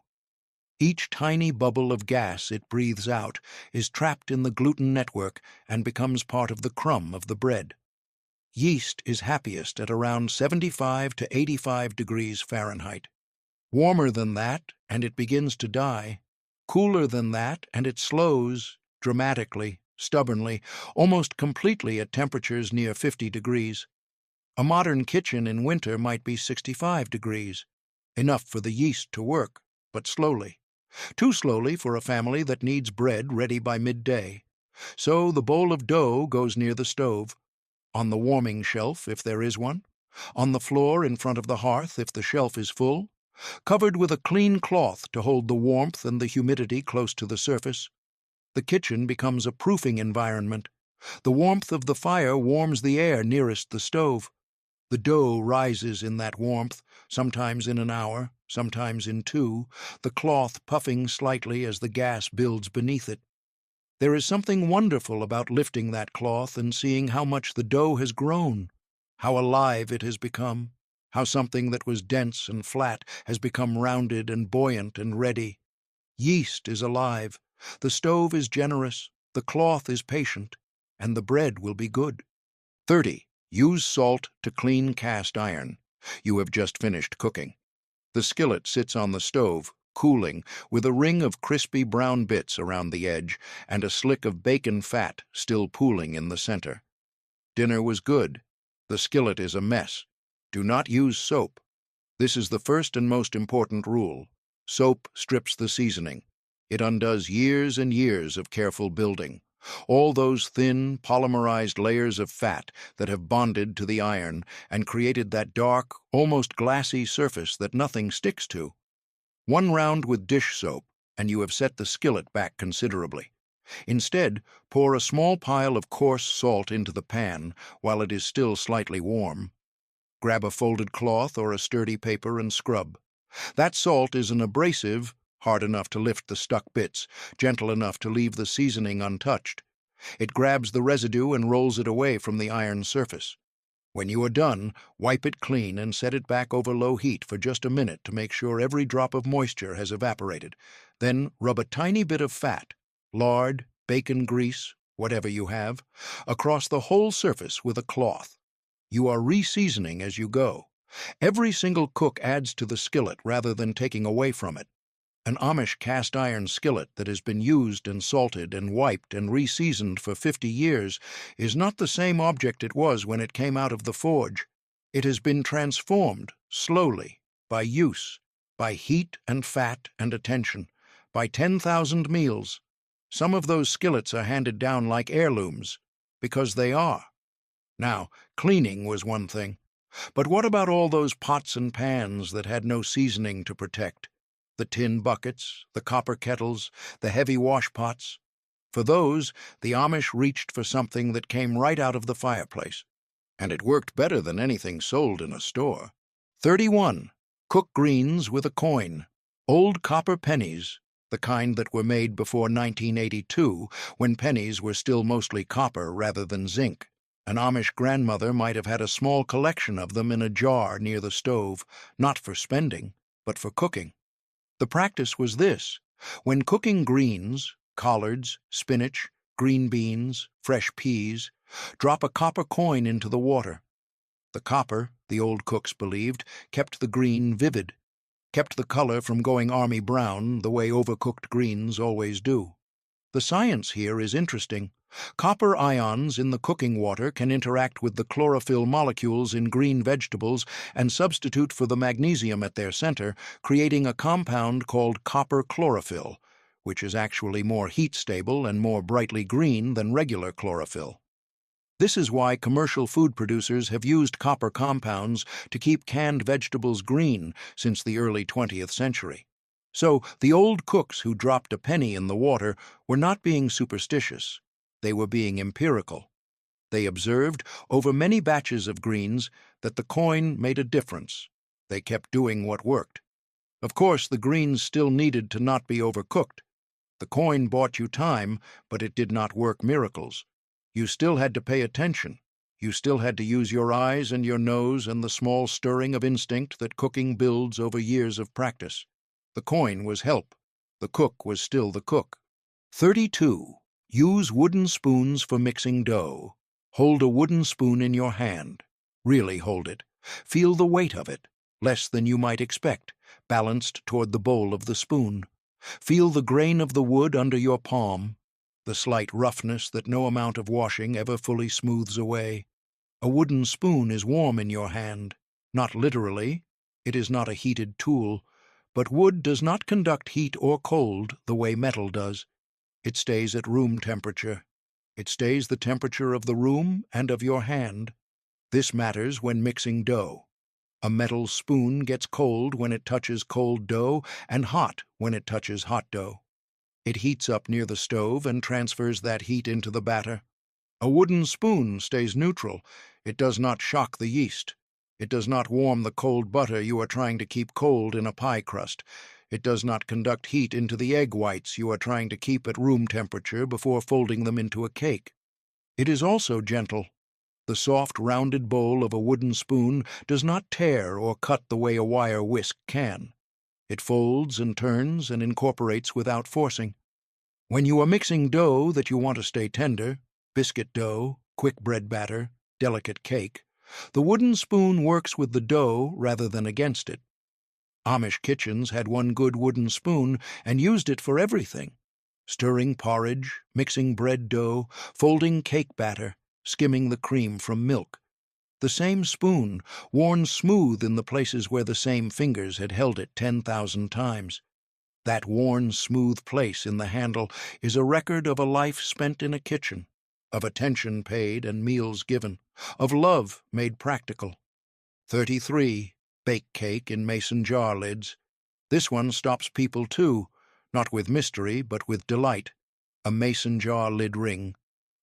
Each tiny bubble of gas it breathes out is trapped in the gluten network and becomes part of the crumb of the bread. Yeast is happiest at around 75 to 85 degrees Fahrenheit. Warmer than that, and it begins to die. Cooler than that, and it slows, dramatically, stubbornly, almost completely at temperatures near 50 degrees. A modern kitchen in winter might be 65 degrees, enough for the yeast to work, but slowly. Too slowly for a family that needs bread ready by midday. So the bowl of dough goes near the stove, on the warming shelf if there is one, on the floor in front of the hearth if the shelf is full, covered with a clean cloth to hold the warmth and the humidity close to the surface. The kitchen becomes a proofing environment. The warmth of the fire warms the air nearest the stove. The dough rises in that warmth, sometimes in an hour, sometimes in 2, the cloth puffing slightly as the gas builds beneath it. There is something wonderful about lifting that cloth and seeing how much the dough has grown, how alive it has become, how something that was dense and flat has become rounded and buoyant and ready. Yeast is alive, the stove is generous, the cloth is patient, and the bread will be good. 30. Use salt to clean cast iron. You have just finished cooking. The skillet sits on the stove, cooling, with a ring of crispy brown bits around the edge and a slick of bacon fat still pooling in the center. Dinner was good. The skillet is a mess. Do not use soap. This is the first and most important rule. Soap strips the seasoning. It undoes years and years of careful building. All those thin, polymerized layers of fat that have bonded to the iron and created that dark, almost glassy surface that nothing sticks to. One round with dish soap, and you have set the skillet back considerably. Instead, pour a small pile of coarse salt into the pan while it is still slightly warm. Grab a folded cloth or a sturdy paper and scrub. That salt is an abrasive, hard enough to lift the stuck bits, gentle enough to leave the seasoning untouched. It grabs the residue and rolls it away from the iron surface. When you are done, wipe it clean and set it back over low heat for just a minute to make sure every drop of moisture has evaporated. Then rub a tiny bit of fat, lard, bacon grease, whatever you have, across the whole surface with a cloth. You are re-seasoning as you go. Every single cook adds to the skillet rather than taking away from it. An Amish cast iron skillet that has been used and salted and wiped and re-seasoned for 50 years is not the same object it was when it came out of the forge. It has been transformed, slowly, by use, by heat and fat and attention, by 10,000 meals. Some of those skillets are handed down like heirlooms, because they are. Now, cleaning was one thing, but what about all those pots and pans that had no seasoning to protect? The tin buckets, the copper kettles, the heavy washpots. For those, the Amish reached for something that came right out of the fireplace, and it worked better than anything sold in a store. 31. Cook greens with a coin. Old copper pennies, the kind that were made before 1982, when pennies were still mostly copper rather than zinc. An Amish grandmother might have had a small collection of them in a jar near the stove, not for spending, but for cooking. The practice was this: when cooking greens, collards, spinach, green beans, fresh peas, drop a copper coin into the water. The copper, the old cooks believed, kept the green vivid, kept the color from going army brown the way overcooked greens always do. The science here is interesting. Copper ions in the cooking water can interact with the chlorophyll molecules in green vegetables and substitute for the magnesium at their center, creating a compound called copper chlorophyll, which is actually more heat-stable and more brightly green than regular chlorophyll. This is why commercial food producers have used copper compounds to keep canned vegetables green since the early 20th century. So the old cooks who dropped a penny in the water were not being superstitious. They were being empirical. They observed, over many batches of greens, that the coin made a difference. They kept doing what worked. Of course, the greens still needed to not be overcooked. The coin bought you time, but it did not work miracles. You still had to pay attention. You still had to use your eyes and your nose and the small stirring of instinct that cooking builds over years of practice. The coin was help. The cook was still the cook. 32. Use wooden spoons for mixing dough. Hold a wooden spoon in your hand. Really hold it. Feel the weight of it, less than you might expect, balanced toward the bowl of the spoon. Feel the grain of the wood under your palm, the slight roughness that no amount of washing ever fully smooths away. A wooden spoon is warm in your hand. Not literally. It is not a heated tool. But wood does not conduct heat or cold the way metal does. It stays at room temperature. It stays the temperature of the room and of your hand. This matters when mixing dough. A metal spoon gets cold when it touches cold dough and hot when it touches hot dough. It heats up near the stove and transfers that heat into the batter. A wooden spoon stays neutral. It does not shock the yeast. It does not warm the cold butter you are trying to keep cold in a pie crust. It does not conduct heat into the egg whites you are trying to keep at room temperature before folding them into a cake. It is also gentle. The soft, rounded bowl of a wooden spoon does not tear or cut the way a wire whisk can. It folds and turns and incorporates without forcing. When you are mixing dough that you want to stay tender, biscuit dough, quick bread batter, delicate cake, the wooden spoon works with the dough rather than against it. Amish kitchens had one good wooden spoon and used it for everything: stirring porridge, mixing bread dough, folding cake batter, skimming the cream from milk. The same spoon, worn smooth in the places where the same fingers had held it 10,000 times. That worn, smooth place in the handle is a record of a life spent in a kitchen, of attention paid and meals given, of love made practical. 33. Bake cake in mason jar lids. This one stops people too, not with mystery but with delight. A mason jar lid ring.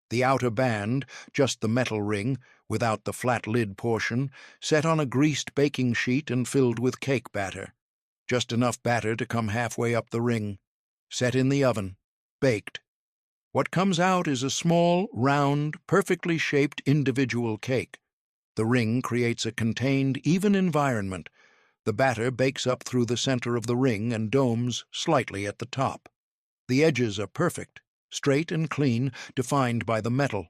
The outer band, just the metal ring, without the flat lid portion, set on a greased baking sheet and filled with cake batter. Just enough batter to come halfway up the ring. Set in the oven. Baked. What comes out is a small, round, perfectly shaped individual cake. The ring creates a contained, even environment. The batter bakes up through the center of the ring and domes slightly at the top. The edges are perfect, straight and clean, defined by the metal.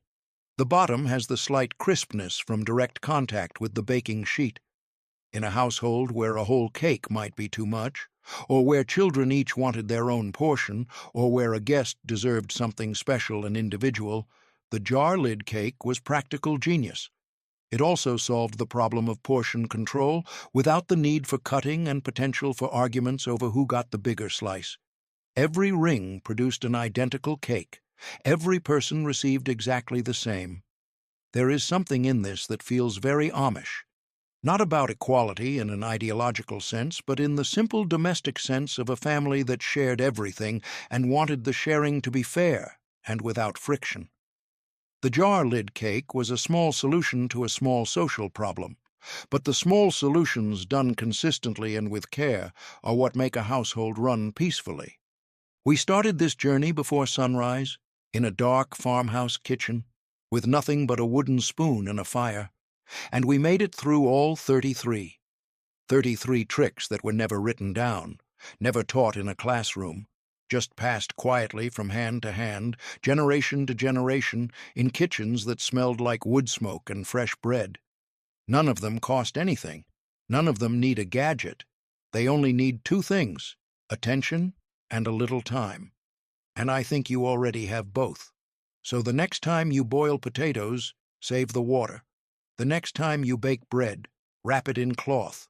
The bottom has the slight crispness from direct contact with the baking sheet. In a household where a whole cake might be too much, or where children each wanted their own portion, or where a guest deserved something special and individual, the jar lid cake was practical genius. It also solved the problem of portion control without the need for cutting and potential for arguments over who got the bigger slice. Every ring produced an identical cake. Every person received exactly the same. There is something in this that feels very Amish. Not about equality in an ideological sense, but in the simple domestic sense of a family that shared everything and wanted the sharing to be fair and without friction. The jar lid cake was a small solution to a small social problem, but the small solutions done consistently and with care are what make a household run peacefully. We started this journey before sunrise, in a dark farmhouse kitchen, with nothing but a wooden spoon and a fire. And we made it through all 33. 33 tricks that were never written down, never taught in a classroom, just passed quietly from hand to hand, generation to generation, in kitchens that smelled like wood smoke and fresh bread. None of them cost anything. None of them need a gadget. They only need two things: attention and a little time. And I think you already have both. So the next time you boil potatoes, save the water. The next time you bake bread, wrap it in cloth.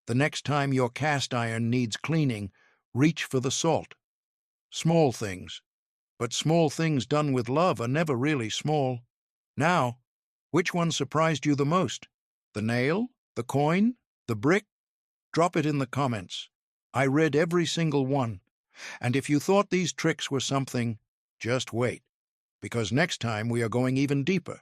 The next time your cast iron needs cleaning, reach for the salt. Small things. But small things done with love are never really small. Now, which one surprised you the most? The nail? The coin? The brick? Drop it in the comments. I read every single one. And if you thought these tricks were something, just wait. Because next time we are going even deeper.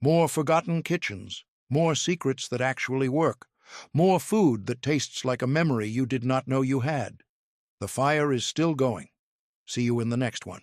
More forgotten kitchens, more secrets that actually work, more food that tastes like a memory you did not know you had. The fire is still going. See you in the next one.